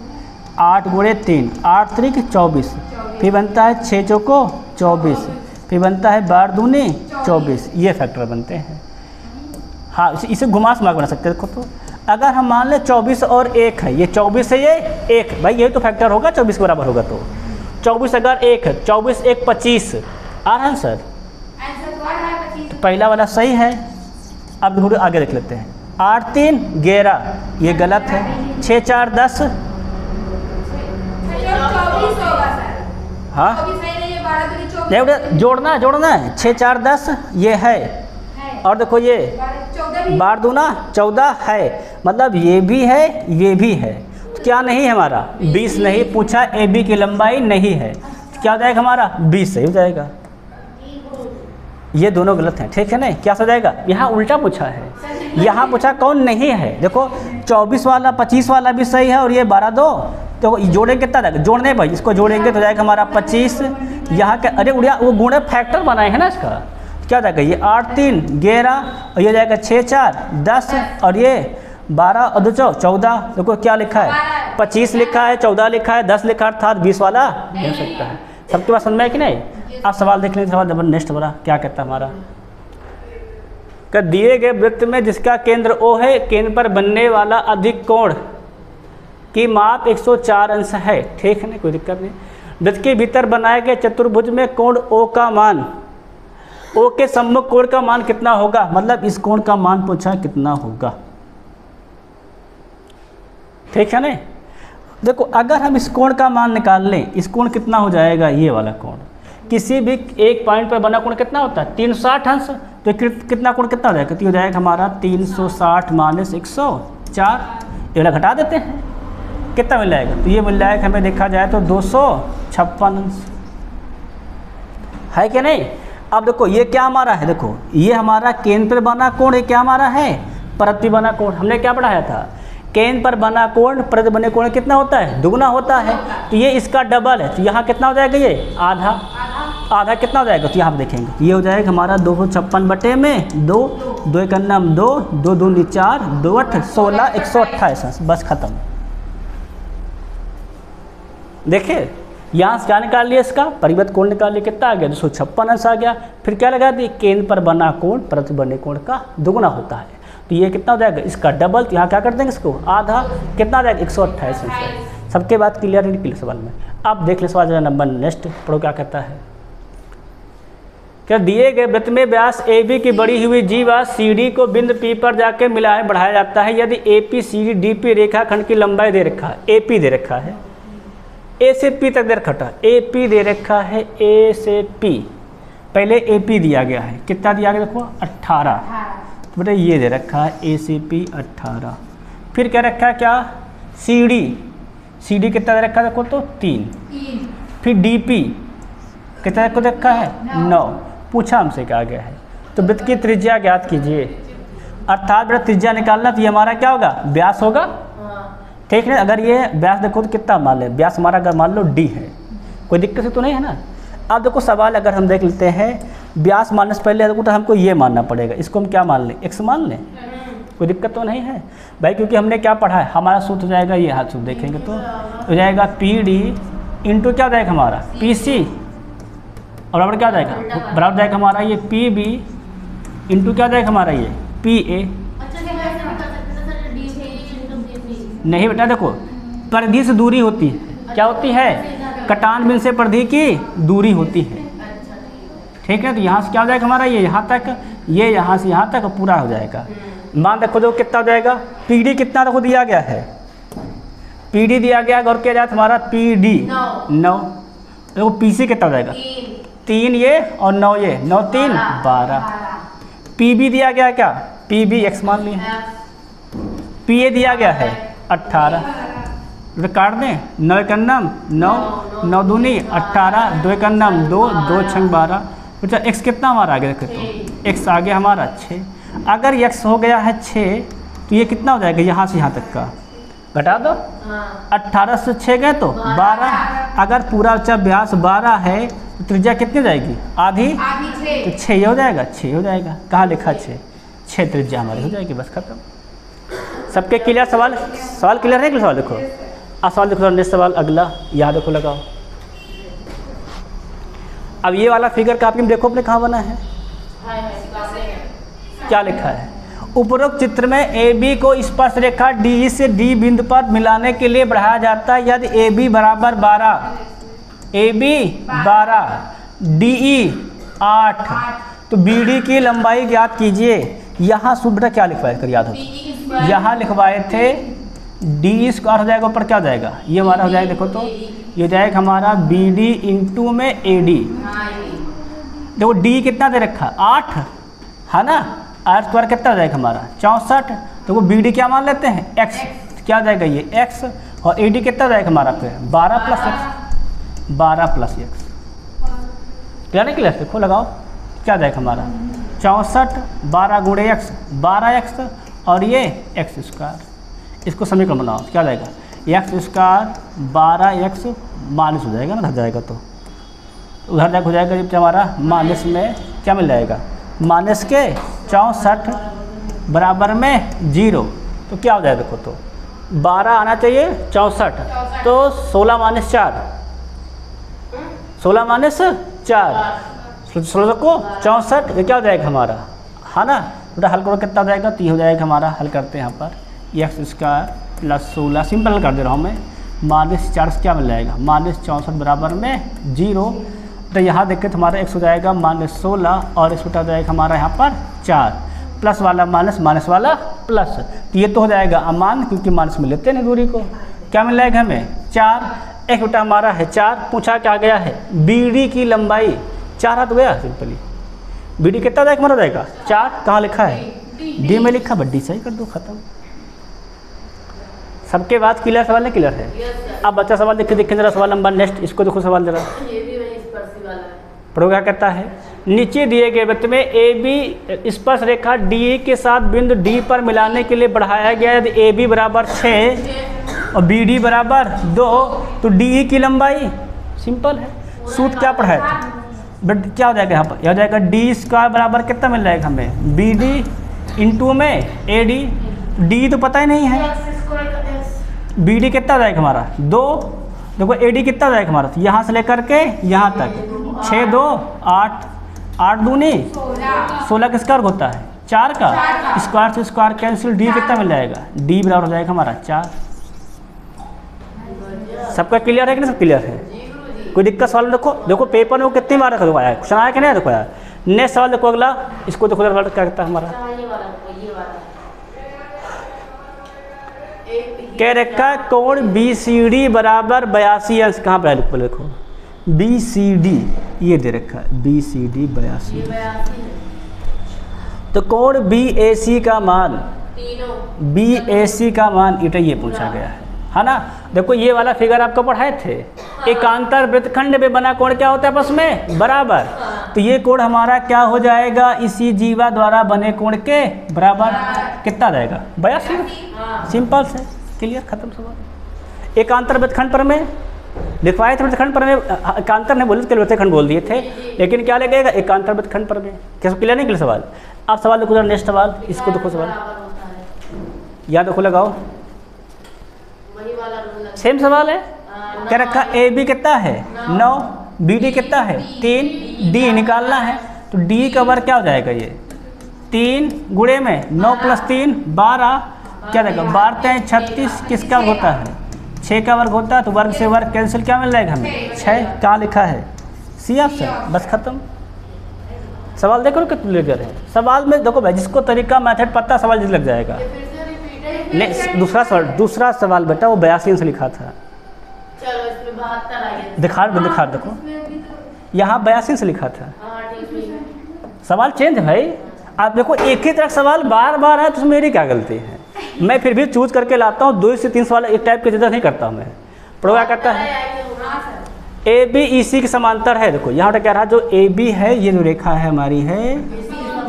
8 गुणे 3, 8 त्रिक 24, फिर बनता है 6 चौको 24, फिर बनता है 12 दूनी 24, ये फैक्टर बनते हैं। हाँ, इसे घुमा सुमा बना सकते हैं। देखो तो अगर हम मान लें 24 और 1 है, ये 24 है, ये 1, भाई ये तो फैक्टर होगा, 24 के बराबर होगा, तो 24 अगर 1 है, 24 1 25 आ रहा है सर, तो पहला वाला सही है। अब थोड़ी आगे देख लेते हैं, 8 3 11, ये गलत है, 6 4 10, हाँ नहीं जोड़ना है, 6 4 10 ये है, और देखो ये 12 दूना 14 है, मतलब ये भी है ये भी है, तो क्या नहीं है हमारा, 20 नहीं पूछा, ए बी की लंबाई नहीं है, तो क्या हो जाएगा हमारा, 20 सही हो जाएगा। ये दोनों गलत हैं, ठीक है ना, क्या हो जाएगा, यहाँ उल्टा पूछा है, यहाँ पूछा कौन नहीं है। देखो 24 वाला 25 वाला भी सही है, और ये 12 2, तो जोड़ेंगे कितना जाएगा, जोड़ने भाई इसको जोड़ेंगे तो जाएगा हमारा 25, यहाँ के अरे उड़िया वो गुणे फैक्टर बनाए हैं ना इसका, क्या जाएगा, ये 8 3 11, और ये जाएगा 6 4 10, और ये 12 और 2 14, देखो क्या लिखा है, 25 लिखा है, 14 लिखा है, 10 लिखा है, अर्थात 20 वाला हो सकता है। सबके पास समझ में है कि नहीं। आप सवाल देख लेंगे, सवाल नेक्स्ट वाला क्या कहता है हमारा, कि दिए गए वृत्त में जिसका केंद्र O है, केंद्र पर बनने वाला अधिक कोण की माप 104 अंश है। ठीक है ना, कोई दिक्कत नहीं। वृत्त के भीतर बनाए गए चतुर्भुज में कोण O का मान, O के सम्मुख कोण का मान कितना होगा, मतलब इस कोण का मान पूछा कितना होगा। ठीक है ना, देखो अगर हम इस कोण का मान निकाल लें, इस कोण कितना हो जाएगा, ये वाला कोण, किसी भी एक पॉइंट पर बना कोण कितना होता है, 360 अंश, तो कितना कोण कितना हो जाएगा, तो हो जाएगा हमारा 360 माइनस 104, ये वाला घटा देते हैं, कितना मिल जाएगा, तो ये मिल जाएगा हमें देखा जाए तो 256 अंश, है कि नहीं। अब देखो ये क्या हमारा है, देखो ये हमारा केंद्र पर बना कोण, ये क्या हमारा है, परत पे बना कोण। हमने क्या पढ़ाया था, केंद्र पर बना कोण प्रति बने कोण कितना होता है? दुगुना होता है। तो ये इसका डबल है, तो यहाँ कितना हो जाएगा? ये आधा। आधा कितना हो जाएगा? तो यहाँ पर देखेंगे ये हो जाएगा हमारा 256 बटे में 2, 2 एक अन्नम 2, 2 दूनी 4, 2 8 16, 128। बस खत्म। देखिए यहाँ से क्या निकाल लिया? इसका परिवर्त कोण निकाल लिया, कितना आ गया? 256 आ गया। फिर क्या लगा दी? केंद्र पर बना कोण प्रति बने कोण का दुगुना होता है। तो ये कितना हो जाएगा? इसका डबल। तो यहाँ क्या कर देंगे इसको? आधा। कितना आ जाएगा? 128 आंसर। सबके बाद क्लियर है? क्लियर सवाल में। अब देख ले सवाल नंबर नेक्स्ट पढ़ो क्या कहता है। क्या दिए गए वृत्त में व्यास ए बी की बढ़ी हुई जीवा सी डी को बिंदु पी पर जाके मिलाए बढ़ाया जाता है यदि A P C D D P रेखाखंड की लंबाई दे रखा है। ए पी दे रखा है, ए से पी तक दे रखा था। ए पी दे रखा है, ए से पी। पहले ए पी दिया गया है, कितना दिया गया देखो? 18। तो बेटा ये दे रखा है ए से पी 18। फिर क्या रखा है? क्या? C D. सी डी कितना दे रखा है देखो तो? 3। फिर डी पी कितना दे रखा है? 9। पूछा हमसे क्या गया है? तो वृत्त की त्रिज्या ज्ञात कीजिए। अर्थात वृत्त त्रिज्या निकालना, तो ये हमारा क्या होगा? व्यास होगा। ठीक है। अगर ये व्यास देखो तो कितना मान ले? व्यास हमारा अगर मान लो डी है, कोई दिक्कत से तो नहीं है ना। अब देखो सवाल अगर हम देख लेते हैं, व्यास मानने से पहले देखो तो हमको ये मानना पड़ेगा, इसको हम क्या मान लें? एक्स मान लें। कोई दिक्कत तो नहीं है भाई, क्योंकि हमने क्या पढ़ा है? हमारा सूत्र हो जाएगा ये, हाथ सूत्र देखेंगे तो हो जाएगा पी डी इंटू क्या हो जाएगा हमारा? P C. और बराबर क्या हो जाएगा? बराबर जाएगा हमारा ये पी बी इंटू क्या हो जाएगा हमारा? ये पी ए। नहीं बेटा देखो, परिधि से दूरी होती है। क्या होती है? कटान बिंदु से परिधि की दूरी होती है। ठीक है। तो यहाँ से क्या हो जाएगा हमारा? ये यहाँ तक, ये यहाँ से यहाँ तक पूरा हो जाएगा। मान देखो देखो कितना हो जाएगा? पी डी कितना देखो दिया गया है? पी डी दिया गया और क्या जाए हमारा? P D 9। देखो पी सी कितना हो जाएगा? 3 ये और 9 ये, 9 3 12। पी बी दिया गया क्या? पी बी एक्स मान लिया। पी ए दिया गया है 18। तो काट दें, 9 एक अन्नम 9, 9 दूनी 18, 2 एक अन्नम 2, 2 6 12। अच्छा एक्स कितना हमारा आ गया देखो तो? एक्स आ गया हमारा 6। अगर एक्स हो गया है 6 तो ये कितना हो जाएगा? यहाँ से यहाँ तक का घटा दो। 18 से 6 गए तो 12। अगर पूरा बच्चा व्यास 12 है तो त्रिज्या कितनी जाएगी? आधी। तो 6 हो जाएगा, 6 हो जाएगा। कहाँ लिखा? 6 त्रिज्या हमारी हो जाएगी। बस खत्म। सबके क्लियर? सवाल क्लियर है? सवाल देखो। अब सवाल देखो नेक्स्ट सवाल अगला, यहाँ देखो लगाओ। अब ये वाला फिगर कापी में देखो अपने कहाँ बना है? क्या लिखा है? उपरोक्त चित्र में ए बी को स्पर्श रेखा डी से डी बिंदु पर मिलाने के लिए बढ़ाया जाता है यदि ए बी बराबर 12, ए बी 12, डी ई 8, तो बी डी की लंबाई ज्ञात कीजिए। यहाँ सूत्र क्या लिखवाए कर याद हो? यहाँ लिखवाए थे डी स्क्वायर हो जाएगा, ऊपर क्या हो जाएगा? ये हमारा हो जाएगा देखो तो ये हो जाएगा हमारा बी डी इंटू में ए डी। देखो डी कितना दे रखा? 8 है ना। 8 स्क्वायर कितना हो जाएगा हमारा? 64। तो वो बी डी क्या मान लेते हैं? एक्स। क्या हो जाएगा? ये एक्स। और ए डी कितना हो जाएगा हमारा? फिर 12 प्लस एक्स। 12 plus x. क्या नहीं क्लियर? देखो लगाओ क्या हो जाएगा हमारा? 64 12 गुणे एक्स 12 एक्स और ये एक्स स्क्वायर। इसको समीकरण बनाओ, क्या हो जाएगा? एक्स स्क्वायर 12 एक्स माइनस हो जाएगा ना, जाएगा तो उधर जाकर हो जाएगा जब हमारा माइनस में क्या मिल जाएगा? माइनस के 64 बराबर में 0। तो क्या हो जाएगा देखो तो 12 आना चाहिए 64, तो 16 माइनस 4, 16 माइनस 4, 16 को 64। ये क्या हो जाएगा हमारा? है ना। बेटा हल करो कितना हो जाएगा? तो ये हो जाएगा हमारा, हल करते हैं यहाँ पर एक्स स्क्वायर प्लस 16, सिंपल हल कर दे रहा हूँ मैं। माइनस 4 से क्या मिल जाएगा? माइनस 64 बराबर में 0। तो यहाँ देखिए तो हमारा एक्स हो जाएगा माइनस 16 और इस हो जाएगा हमारा यहाँ पर 4, प्लस वाला माइनस, माइनस वाला प्लस। तो ये तो हो जाएगा अमान, क्योंकि माइनस में लेते हैं दूरी को। क्या मिल जाएगा हमें? 4। एक बेटा हमारा है 4। पूछा क्या गया है? बी डी की लंबाई 4 हाथ गया सिंपली। बी डी कितना जाएगा? हमारा जाएगा 4। कहाँ लिखा है? डी में लिखा, बट डी सही कर दो, खत्म। सबके बाद क्लियर? सवाल नहीं क्लियर है? अब बच्चा सवाल देखिए जरा सवाल नंबर नेक्स्ट, इसको देखो सवाल जरा। पढ़ो क्या कहता है? नीचे दिए गए वृत्त में ए बी स्पर्श रेखा डी के साथ बिंदु डी पर मिलाने के लिए बढ़ाया गया। यदि ए बी बराबर 6 और बी डी बराबर 2 तो डी की लंबाई सिंपल है। सूत्र क्या पढ़ाया था? बट क्या हो जाएगा यहाँ पर? यह हो जाएगा डी स्क्वायर बराबर कितना मिल जाएगा हमें? बी डी इंटू में ए डी। डी तो पता ही नहीं है। बी डी कितना हो जाएगा हमारा? 2। देखो ए डी कितना हो जाएगा हमारा? यहाँ से लेकर के यहाँ तक 6 2 8 8 दूनी 16 का स्क्वायर होता है 4 का स्क्वायर से स्क्वायर कैंसिल। डी कितना मिल जाएगा? डी बराबर हो जाएगा हमारा 4। सबका क्लियर है कि नहीं? सब क्लियर है। कोई दिक्कत सवाल देखो, देखो पेपर में वो कितनी बार देखो आया क्वेश्चन आया कि नहीं देखो यार। नेक्स्ट सवाल देखो अगला, इसको देखो क्या करता है हमारा। कह रखा कोण बी सी डी बराबर 82 अंश। कहाँ पर है देखो? बी सी डी ये दे रखा है, बी सी डी 82। तो कोण बी ए सी का मान, बी ए सी का मान इटा ये पूछा गया है ना। देखो ये वाला फिगर आपको पढ़ाए थे। एकांतर वृत्तखंड में बना कोण क्या होता है आपस में? बराबर। तो ये कोण हमारा क्या हो जाएगा? इसी जीवा द्वारा बने कोण के बराबर। कितना जाएगा? 82। सिंपल से क्लियर, खत्म सवाल। एकांतर वृत्तखंड पर में लिखवाए थे, वृत्तखंड पर में एकांतर नहीं बोले थे, वृत्तखंड बोल दिए थे, लेकिन क्या लगेगा? एकांतर वृत्तखंड पर में। कैसे क्लियर नहीं क्लियर सवाल? अब सवाल देखो नेक्स्ट सवाल, इसको देखो सवाल या देखो लगाओ, सेम सवाल है। क्या रखा? ए बी कितना है? 9, बी डी कितना है? 3, डी निकालना है। तो डी का वर्ग क्या हो जाएगा? ये 3 गुणे में 9 + 3 12 क्या जाएगा? 12 3 36 किसका होता है? 6 का वर्ग होता है। तो वर्ग से वर्ग कैंसिल क्या मिल जाएगा हमें? 6। कहाँ लिखा है? C option. बस खत्म। सवाल देखो कितना क्लियर है। सवाल में देखो भाई जिसको तरीका मेथड पता सवाल जिस लग जाएगा। नहीं दूसरा सवाल बेटा वो 82 से लिखा था। चलो इसमें 72 आ गया। दिखा देखो यहाँ 82 से लिखा था। सवाल चेंज है भाई। आप देखो एक ही तरह सवाल बार बार है तो उसमें मेरी क्या गलती है? मैं फिर भी चूज करके लाता हूँ। 2 से 3 सवाल एक टाइप के ज़्यादा नहीं करता हूँ मैं। प्रो क्या करता है? ए बी ई सी के समांतर है। देखो यहाँ पर क्या रहा? जो ए बी है ये जो रेखा है हमारी है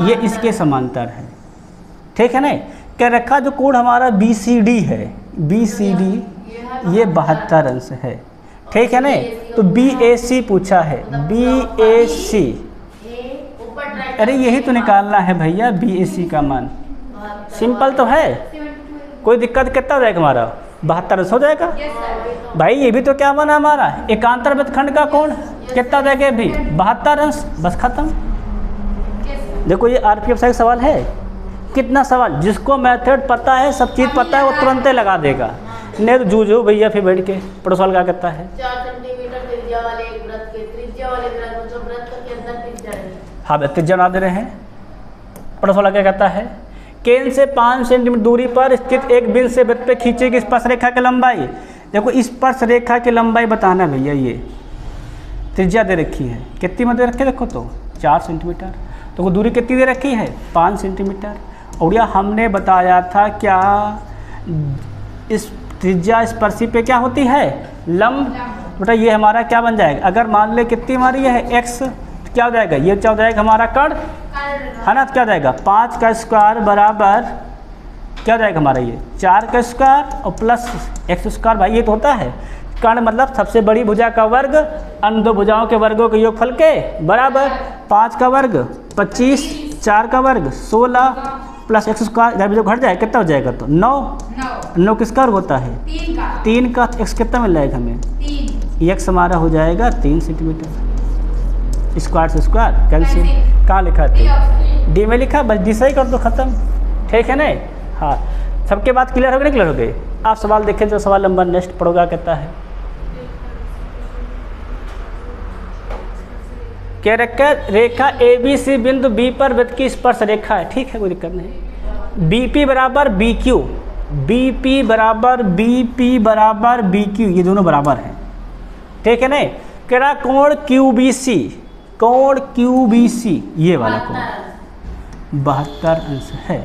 ये इसके समांतर है, ठीक है ना। क्या रखा? जो कोण हमारा बी सी डी है, बी सी डी ये 72 अंश है, ठीक है ना। तो बी ए सी पूछा है, बी ए सी। अरे यही तो निकालना है भैया बी ए सी का मान। सिंपल तो है, कोई दिक्कत कितना हो जाएगा हमारा? 72 अंश हो जाएगा भाई। ये भी तो क्या बना हमारा? एकांतर वृत्तखंड का कोण कितना जाएगा? भी 72 अंश। बस खत्म। देखो ये आरपीएफ का सवाल है। कितना सवाल? जिसको मेथड पता है, सब चीज़ पता है, वो तुरंत लगा देगा। नहीं तो जूझो भैया फिर बैठ के। पढ़ो सवाल क्या करता है? 4 सेंटीमीटर त्रिज्या वाले एक वृत्त के त्रिज्या वाले वृत्त जो वृत्त के अंदर त्रिज्या है। हाँ त्रिज्या बना दे रहे हैं। पढ़ो सवाल क्या कहता है? केंद्र से 5 सेंटीमीटर दूरी पर स्थित एक बिंदु से वृत्त पे खींची गई स्पर्श रेखा की लंबाई। देखो स्पर्श रेखा की लंबाई बताना भैया। ये त्रिज्या दे रखी है, कितनी में दे रखी है? देखो तो 4 सेंटीमीटर। तो वो दूरी कितनी दे रखी है? 5 सेंटीमीटर। और यह हमने बताया था क्या? इस त्रिज्या स्पर्शी पे क्या होती है? लंब। बेटा ये हमारा क्या बन जाएगा? अगर मान ले कितनी हमारी है x, तो क्या हो जाएगा? ये क्या हो जाएगा हमारा? कर्ण है ना। तो क्या हो जाएगा? 5 का स्क्वायर बराबर क्या हो जाएगा हमारा? ये 4 का स्क्वायर और प्लस x स्क्वायर। भाई ये तो होता है कर्ण मतलब सबसे बड़ी भुजा का वर्ग अन्य दो भुजाओं के वर्गों के योगफल के बराबर। 5 का वर्ग 25, 4 का वर्ग 16 प्लस x स्क्वायर इधर भी जो घट जाए कितना हो जाएगा? तो 9 किसका वर्ग होता है? 3 का। x कितना मिल जाएगा हमें? 3। x हमारा हो जाएगा 3 सेंटीमीटर। स्क्वायर से स्क्वायर कैंसिल। कहाँ लिखा है? डी में लिखा। बस डी सही कर दो, खत्म, ठीक है ना। हाँ सबके बात क्लियर हो गए? नहीं क्लियर हो गए? आप सवाल देखें जो सवाल नंबर नेक्स्ट पढ़ोगा कहता है। क्या रखा? रेखा ए बी सी बिंदु बी पर वृत्त की स्पर्श रेखा है, ठीक है कोई दिक्कत नहीं। बी पी बराबर बी क्यू, बी पी बराबर बी क्यू, ये दोनों बराबर हैं, ठीक है ना। कह रहा कोण क्यू बी सी, कोण क्यू बी सी ये वाला कोण 72 अंश है।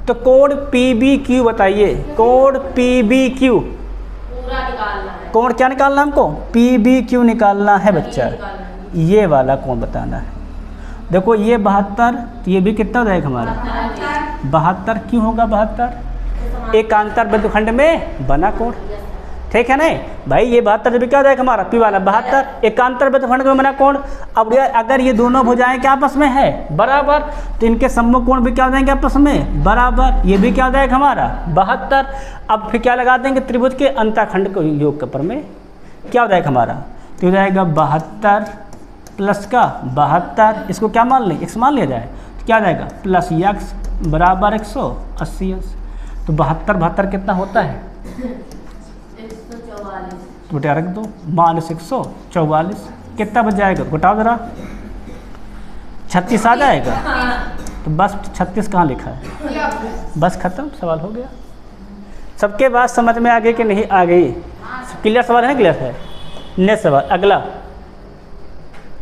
तो कोण पी बी क्यू बताइए, कोण पी बी क्यू पूरा निकालना है। कोण क्या निकालना हमको? पी बी क्यू निकालना है बच्चा। ये वाला कोण बताना है। देखो ये 72, तो ये भी कितना हो जाएगा हमारा 72। क्यों होगा 72? एकांतर वृत्तखंड में बना कोण, ठीक है नहीं भाई। ये 72 भी क्या हो जाएगा हमारा पी वाला 72, एकांतर वृत्तखंड में बना कोण। अब अगर ये दोनों भुजाएं क्या आपस में है बराबर, तो इनके सम्मुख कोण भी क्या हो जाएंगे आपस में बराबर। ये भी क्या हो जाएगा हमारा 72। अब फिर क्या लगा देंगे त्रिभुज के अंतःखंड को योग के पर में क्या हो जाएगा हमारा, तो हो जाएगा 72 प्लस का 72, इसको क्या मान लें x मान लिया जाए, तो क्या हो जाएगा प्लस x बराबर 180 अंश। तो 72 कितना होता है 144। तो बेटा रख दो माइनस 144 कितना बच जाएगा, घटाओ जरा 36 आ जाएगा। तो बस 36 कहाँ लिखा है, बस खत्म, सवाल हो गया। सबके बात समझ में आ गई कि नहीं आ गई? क्लियर सवाल है, क्लियर है। नेक्स्ट सवाल अगला।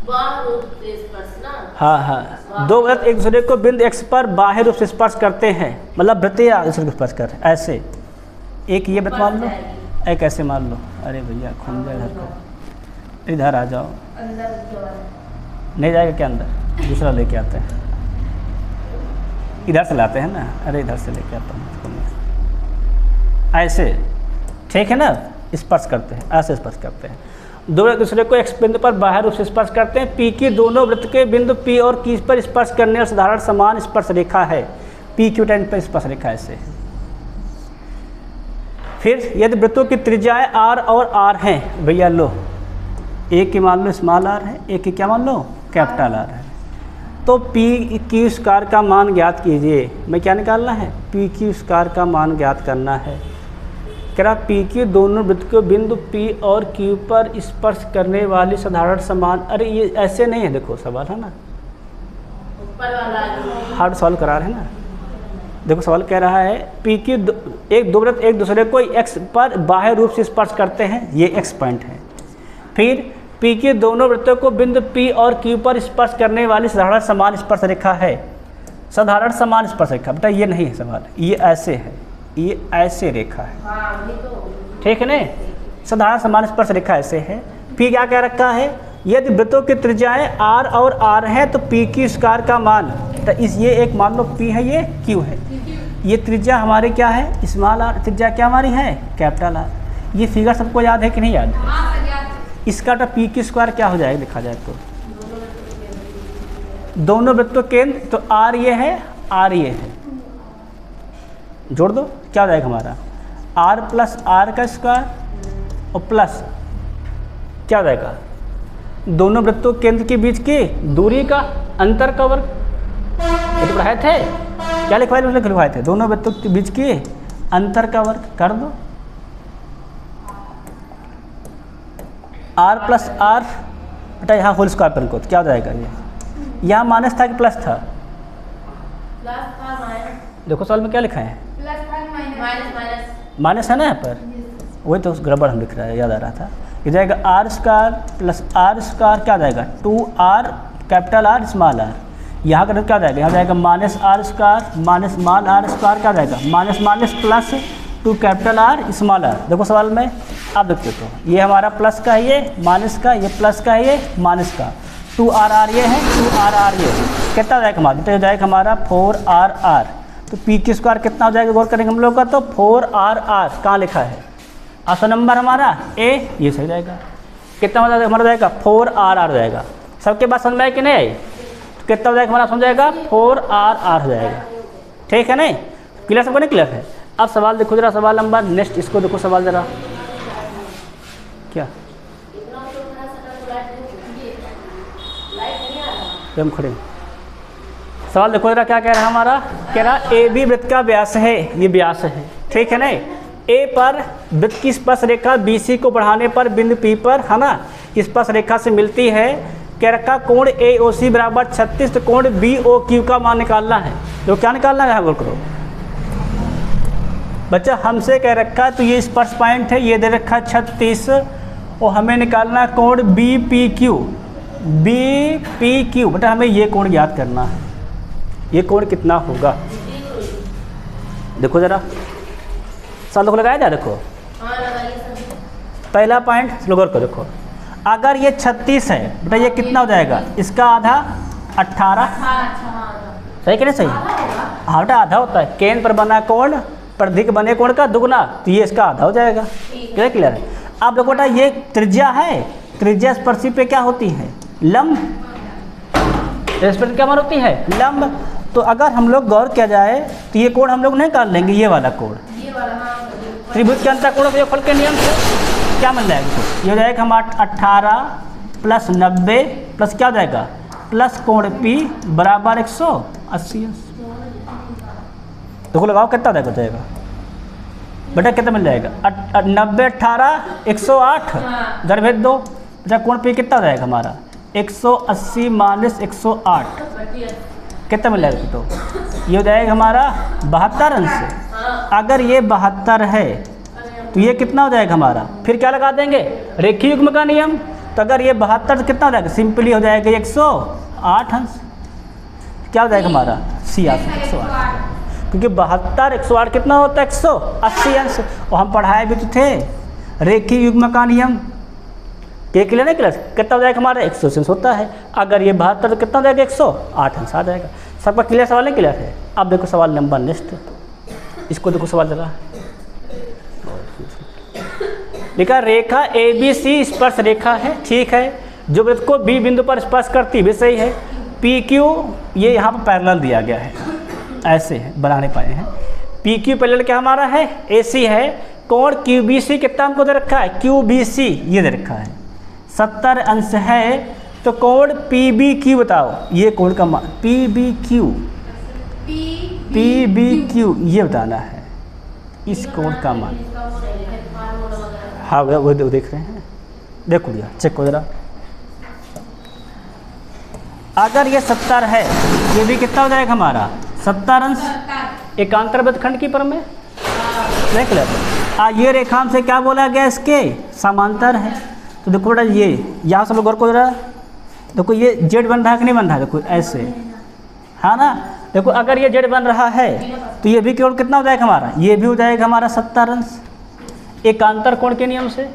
बाह्य रूप से स्पर्श ना। हाँ हाँ, दो वृत्त एक दूसरे को बिंदु x पर बाह्य रूप से स्पर्श करते हैं, मतलब वृत्त या दूसरे को स्पर्श कर रहे हैं ऐसे। एक ये वृत्त मान लो, एक ऐसे मान लो। अरे भैया घूम जाए इधर को, इधर आ जाओ। नहीं जाएगा क्या अंदर, दूसरा लेके आते हैं, इधर से लाते हैं ना। अरे इधर से लेके आता हूँ ऐसे, ठीक है ना। स्पर्श करते हैं, ऐसे स्पर्श करते हैं। दो एक दूसरे को x बिंदु पर बाह्य रूप से स्पर्श करते हैं। P की दोनों वृत्त के बिंदु P और Q पर स्पर्श करने और साधारण समान स्पर्श रेखा है। P Q टाइम पर स्पर्श रेखा ऐसे। फिर यदि वृत्तों की त्रिज्याएं R और R हैं, भैया लो, एक की मान लो स्मॉल r है, एक की क्या मान लो कैपिटल R है, तो P Q स्क्वायर का मान ज्ञात कीजिए। मैं क्या निकालना है, P Q स्क्वायर का मान ज्ञात करना है। कह रहा P Q दोनों वृत्त को बिंदु P और Q पर स्पर्श करने वाली साधारण समान। अरे ये ऐसे नहीं है, देखो सवाल है ना, ऊपर वाला हार्ड सॉल्व करा रहे हैं ना। देखो सवाल कह रहा है P Q दो वृत्त एक दूसरे को x पर बाह्य रूप से स्पर्श करते हैं, ये x पॉइंट है। फिर P Q दोनों वृत्तों को बिंदु P और Q पर स्पर्श करने वाली साधारण समान स्पर्श रेखा है। साधारण समान स्पर्श रेखा बेटा ये नहीं है सवाल, ये ऐसे है, ये ऐसे रेखा है, हाँ ये तो ठीक है ना। साधारण समान स्पर्श रेखा ऐसे है। P क्या कह रखा है, यदि वृत्तों की त्रिज्याएं R और R है तो P Q स्क्वायर का मान, तो इस ये एक मान लो P है, ये Q है, ये त्रिज्या हमारी क्या है स्मॉल r, त्रिज्या क्या हमारी है कैपिटल R। ये फिगर सबको याद है कि नहीं याद? इसका तो P Q स्क्वायर क्या हो जाएगा देखा जाए तो, दोनों वृत्तों केंद्र, तो R ये है, R ये है, जोड़ दो क्या हो जाएगा हमारा R प्लस R का स्क्वायर और प्लस क्या हो जाएगा दोनों वृत्तों केंद्र के बीच की दूरी का अंतर का वर्ग। ये तो पढ़ाए थे, क्या लिखवाए थे, लिखवाए थे दोनों वृत्तों के बीच की अंतर का वर्ग कर दो। R प्लस R बेटा यहाँ होल स्क्वायर पर को तो क्या हो जाएगा, ये यहाँ माइनस था कि प्लस था? प्लस था माइनस। देखो सवाल में क्या लिखा है, माइनस माइनस माइनस है ना यहाँ पर, वही तो गड़बड़ हम लिख रहा है, याद आ रहा था। ये जाएगा R square plus R square क्या आ जाएगा 2R capital R small r। यहाँ का क्या आ जाएगा, यहाँ जाएगा minus R square minus small r square क्या आ जाएगा minus minus plus 2 capital R small r। देखो सवाल में आप देखते तो ये हमारा प्लस का है, ये माइनस का, ये प्लस का है, ये माइनस का, 2RR ये है, 2RR ये है, कितना हो जाएगा हमारा, तो हो जाएगा हमारा 4RR। तो P Q स्क्वायर कितना हो जाएगा गौर करेंगे हम लोग का, तो 4RR कहाँ लिखा है ऑप्शन नंबर हमारा A, ये सही जाएगा। कितना हो हमारा जाएगा 4RR हो जाएगा। सबके बात समझ में आए कि नहीं आई, तो कितना हो जाएगा हमारा समझ जाएगा 4RR हो जाएगा, ठीक है नहीं, क्लियर सबको नहीं क्लियर है। अब सवाल देखो जरा, सवाल नंबर नेक्स्ट, इसको देखो सवाल जरा क्या हम खड़े, सवाल देखो जरा क्या कह रहा है हमारा, कह रहा AB वृत्त का व्यास है, ये व्यास है, ठीक है नहीं। A पर वृत्त की स्पर्श रेखा BC को बढ़ाने पर बिंदु P पर है ना स्पर्श रेखा से मिलती है। कह रखा कोण AOC बराबर 36, तो कोण BOQ का मान निकालना है। तो क्या निकालना है बोल करो बच्चा, हमसे कह रखा है तो ये स्पर्श पॉइंट है, ये दे रखा है 36 और हमें निकालना है कोण BPQ। BPQ बेटा हमें ये कोण ज्ञात करना है, ये कोण कितना होगा देखो जरा, साल देखो लगाया जाए, देखो पहला पॉइंट स्लोगर को देखो, अगर ये 36 है बेटा ये कितना हो जाएगा, इसका आधा 18, सही कि नहीं सही? आधा आधा होता है। केंद्र पर बना कोण परिधि के बने कोण का दुगना, तो ये इसका आधा हो जाएगा। क्लियर है? अब देखो बेटा ये त्रिज्या है, त्रिज्या स्पर्शी पे क्या होती है? लंब। इस पर क्या मान होती है? लंब। तो अगर हम लोग गौर किया जाए तो ये कोण हम लोग नहीं निकाल लेंगे, ये वाला कोण त्रिभुज के अंतःकोण के योगफल के नियम से क्या मिल जाएगा? तो ये हो जाएगा हम 18 प्लस 90 प्लस क्या हो जाएगा? प्लस कोण P बराबर 180। देखो लगाओ कितना हो जाएगा बेटा, कितना मिल जाएगा? 90 18 108 दरभेद 2। अच्छा कोण P कितना हो जाएगा हमारा? 180 माइनस 108 कितना मिल जाएगा? तो ये हो जाएगा हमारा 72 अंश। अगर ये 72 है तो ये कितना हो जाएगा हमारा? फिर क्या लगा देंगे? रेखीय युग्म का नियम। तो अगर ये 72 तो कितना हो जाएगा? सिंपली हो जाएगा 108 अंश। क्या हो जाएगा हमारा? C 108, क्योंकि 72 108 कितना होता है? 180 अंश। और हम पढ़ाए भी तो थे रेखीय युग्म का नियम। ये क्लियर है? क्लियर कितना हो जाएगा हमारा? 180 अंश होता है। अगर ये 72 तो कितना हो जाएगा? 108 अंश आ जाएगा। सबका क्लियर सवाल है? क्लियर है? अब देखो सवाल नंबर नेक्स्ट, इसको देखो सवाल जरा। लिखा रेखा ABC स्पर्श रेखा है, ठीक है, जो वृत्त को B बिंदु पर स्पर्श करती भी सही है। PQ ये यहाँ पर पैरेलल दिया गया है, ऐसे है बना नहीं पाए हैं। PQ पैरेलल क्या हमारा है? AC है। कोण QBC कितना हमको दे रखा है? QBC ये दे रखा है 70 अंश है। तो कोण PBQ बताओ, ये कोण का मान PBQ ये बताना है, इस कोण का मान। हाँ वो देख रहे हैं, देखो भैया चेक करो जरा। अगर ये 70 है, ये भी कितना हो जाएगा हमारा? 70 अंश। एकांतर वृत्तखंड की पर में देख ले। ये रेखांश से क्या बोला गया? इसके समांतर है। तो देखो बेटा ये यहाँ से लोग गौर को जरा, देखो ये जेड बन रहा है कि नहीं बन रहा है? देखो ऐसे, हाँ ना। देखो अगर ये जेड बन रहा है तो ये भी केवल कितना हो जाएगा हमारा? ये भी हो जाएगा हमारा 70 अंश। एकांतर कोण के नियम से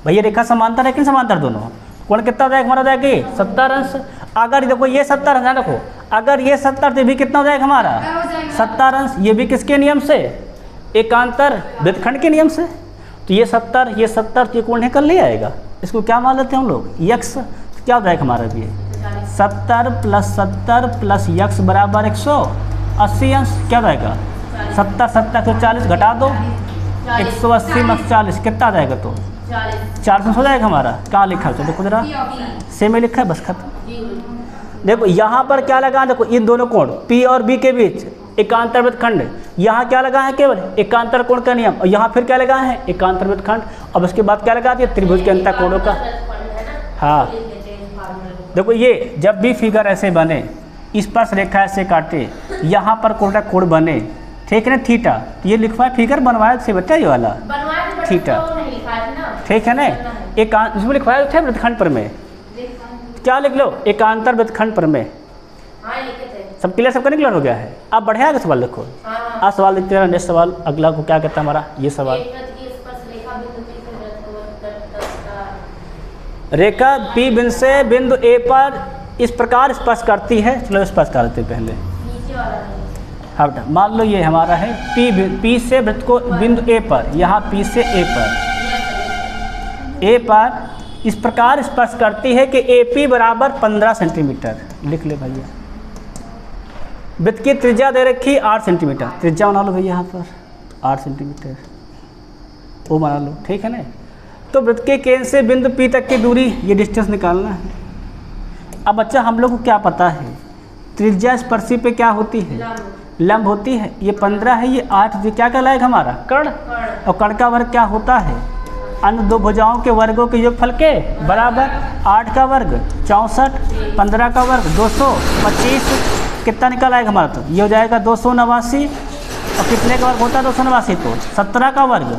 भैया रेखा समांतर है कि समांतर? दोनों कोण कितना हो जाएगा हमारा? जाएगा 70 अंश। अगर देखो ये 70 अंश है, देखो अगर ये 70 तो भी कितना हो जाएगा हमारा? 70 अंश। ये भी किसके नियम से? एकांतर वृत्तखंड के नियम से। तो ये 70 ये 70 तो ये कोण निकल नहीं आएगा। इसको क्या मान लेते हैं हम लोग? यक्स। तो क्या हो जाएगा हमारा? भी 70 प्लस 70 प्लस यक्स बराबर 180 अंश। क्या हो जाएगा? 70 70 तो 40 घटा दो, 180 में 40 कितना आ जाएगा? तो 400 हो जाएगा हमारा। कहाँ लिखा है? देखो जरा, सेम में लिखा है, बस खत्म। देखो यहाँ पर क्या लगा? देखो इन दोनों कोण P और B के बीच एकांतर वृत्तखंड। यहाँ क्या लगा है? केवल एकांतर कोण का नियम। और यहाँ फिर क्या लगा है? एकांतर वृत्तखंड। अब उसके बाद क्या लगा दिया? त्रिभुज के अंतःकोणों का। हाँ देखो ये जब भी फिगर ऐसे बने, स्पर्श रेखा ऐसे काटे, यहाँ पर कोटा कोण बने, ठीक है ना, थीटा। तो ये लिखवाए फिगर बनवाया से बच्चा ये वाला थीटा, ठीक है ना। एक इसमें लिखवाया थे वृत्तखंड पर में, क्या लिख लो? एकांतर वृत्तखंड पर में। सब क्लियर? सबका क्लियर हो गया है? आप बढ़िया का सवाल लिखो। आप सवाल लिखते हैं। नेक्स्ट सवाल अगला को क्या कहता है हमारा? ये सवाल रेखा P बिंदु से बिंदु A पर इस प्रकार स्पर्श करती है। चलो स्पर्श करते पहले। हाँ बेटा मान लो ये हमारा है P से वृत्त को बिंदु A पर, यहाँ P से A पर इस प्रकार स्पर्श करती है कि AP बराबर 15 सेंटीमीटर। लिख ले भैया। वृत्त की त्रिज्या दे रखी 8 सेंटीमीटर। त्रिज्या बना लो भैया यहाँ पर 8 सेंटीमीटर वो बना लो, ठीक है ना। तो वृत्त के केंद्र से बिंदु P तक की दूरी, ये डिस्टेंस निकालना है। अब बच्चा हम लोग को क्या पता है? त्रिज्या स्पर्शी पे क्या होती है? लंब होती है। ये 15 है, ये 8, ये क्या कहलाएगा हमारा? कर्ण। और कर्ण का वर्ग क्या होता है? अन्य दो भुजाओं के वर्गों के योगफल के बराबर। 8 का वर्ग 64, 15 का वर्ग 225, कितना निकल आएगा हमारा? तो ये हो जाएगा 289। और कितने का वर्ग होता है 289? तो 17 का वर्ग।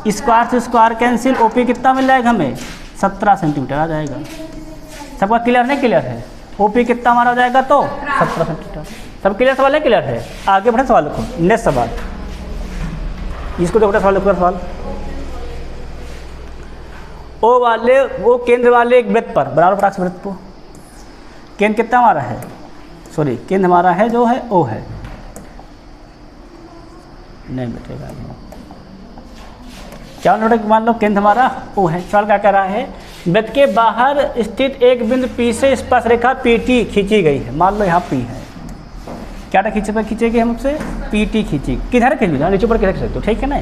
स्क्वायर से स्क्वायर कैंसिल, OP कितना मिल जाएगा हमें? 17 सेंटीमीटर आ जाएगा। सबका क्लियर नहीं? क्लियर है। OP कितना हमारा हो जाएगा? तो 17 सेंटीमीटर। सब क्लियर? सवाल है? क्लियर है। आगे बढ़े सवाल लिखो। नेक्स्ट सवाल, इसको देखो सवाल लिखो। सवाल वो केंद्र वाले एक वृत्त पर बराबर पराक्ष वृत्त को केंद्र कितना हमारा है, सॉरी केंद्र हमारा है जो है ओ है, नहीं बैठेगा क्या नोट, मान लो केंद्र हमारा ओ है। सवाल क्या कह रहा है, वृत्त के बाहर स्थित एक बिंदु P से स्पर्श रेखा PT खींची गई है। मान लो यहाँ P है, क्या खींचेगी हमसे, PT खींची, किधर खींची, नीचे ऊपर किधर खींच सकते हो, ठीक है ना।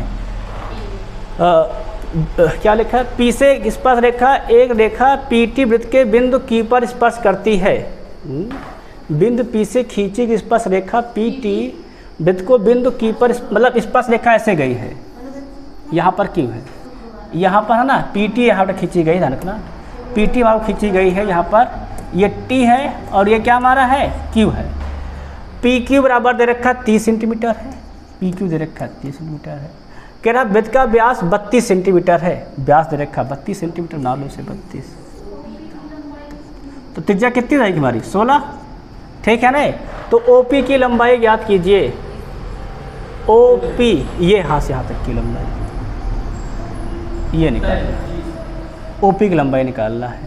क्या लिखा है, P से स्पर्श रेखा, एक रेखा PT वृत्त के बिंदु Q पर स्पर्श करती है। बिंदु P से खींची गई स्पर्श रेखा PT वृत्त को बिंदु Q पर, मतलब स्पर्श रेखा ऐसे गई है, यहाँ पर Q है, यहाँ पर है ना PT, यहाँ पर खींची गई, ध्यान रखना PT वहाँ खींची गई है, यहाँ पर ये T है और ये क्या हमारा है, Q है। PQ बराबर दे रखा 30 सेंटीमीटर है, PQ दे रखा 30 सेंटीमीटर है। कह रहा वृत्त का व्यास 32 सेंटीमीटर है, व्यास दे रखा 32 सेंटीमीटर, 9 से 32, तो त्रिज्या कितनी रहेगी हमारी, 16, ठीक है ना। तो OP की लंबाई ज्ञात कीजिए, OP ये यहाँ से यहाँ तक की लंबाई, ये निकालना, OP की लंबाई निकालना है।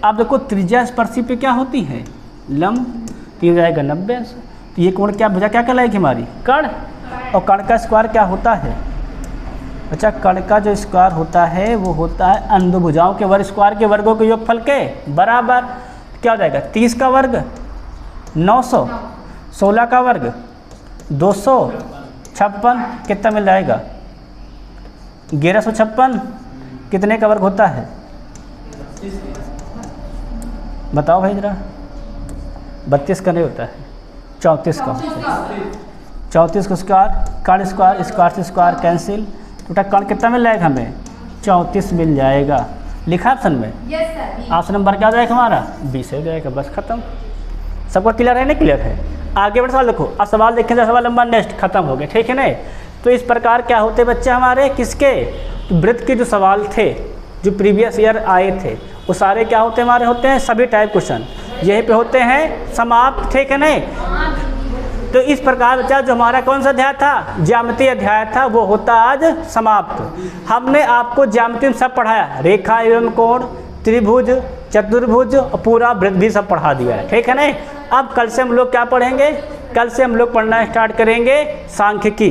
अब देखो त्रिज्या स्पर्शी पे क्या होती है, लंब, तीन जाएगा 90, तो ये कोण क्या भुजा क्या कहलाएगी हमारी, कर्ण, और कर्ण का स्क्वायर क्या होता है, अच्छा कर्ण का जो स्क्वायर होता है वो होता है अंधभुजाओं के वर्ग स्क्वायर के वर्गों के योगफल के बराबर। क्या हो जाएगा, 30 का वर्ग 900, 16 का वर्ग 256, कितना मिल जाएगा 1156, कितने का वर्ग होता है, बताओ भाई जरा, 32 का नहीं होता है, 34 का होता है, 34 का स्क्वायर, कर्ण स्क्वायर, स्क्वायर से स्क्वायर कैंसिल, टोटल कर्ण कितना मिल जाएगा हमें, 34 मिल जाएगा। लिखा ऑप्शन में, ऑप्शन नंबर क्या हो जाएगा हमारा, 20 हो जाएगा, बस खत्म। सबको क्लियर है, नहीं क्लियर है, आगे बढ़ सवाल देखो। अब सवाल देखें, सवाल नंबर नेक्स्ट खत्म हो गया, ठीक है ना। तो इस प्रकार क्या होते बच्चे हमारे, किसके, वृत्त के जो सवाल थे जो प्रीवियस ईयर आए थे वो सारे क्या होते हमारे, होते हैं सभी टाइप क्वेश्चन यहीं पे होते हैं समाप्त, ठीक है ना। तो इस प्रकार बच्चा जो हमारा कौन सा अध्याय था, ज्यामिति अध्याय था, वो होता आज समाप्त। हमने आपको ज्यामिति में सब पढ़ाया, रेखा एवं कोण, त्रिभुज, चतुर्भुज और पूरा वृत्त भी सब पढ़ा दिया है, ठीक है ना। अब कल से हम लोग क्या पढ़ेंगे, कल से हम लोग पढ़ना स्टार्ट करेंगे सांख्यिकी।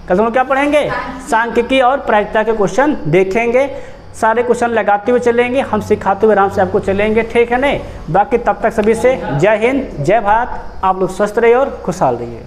कल हम लोग क्या पढ़ेंगे, सांख्यिकी और प्रायिकता के क्वेश्चन देखेंगे, सारे क्वेश्चन लगाते हुए चलेंगे, हम सिखाते हुए आराम से आपको चलेंगे, ठीक है ना। बाकी तब तक सभी से जय हिंद, जय भारत, आप लोग स्वस्थ रहिए और खुशहाल रहिए।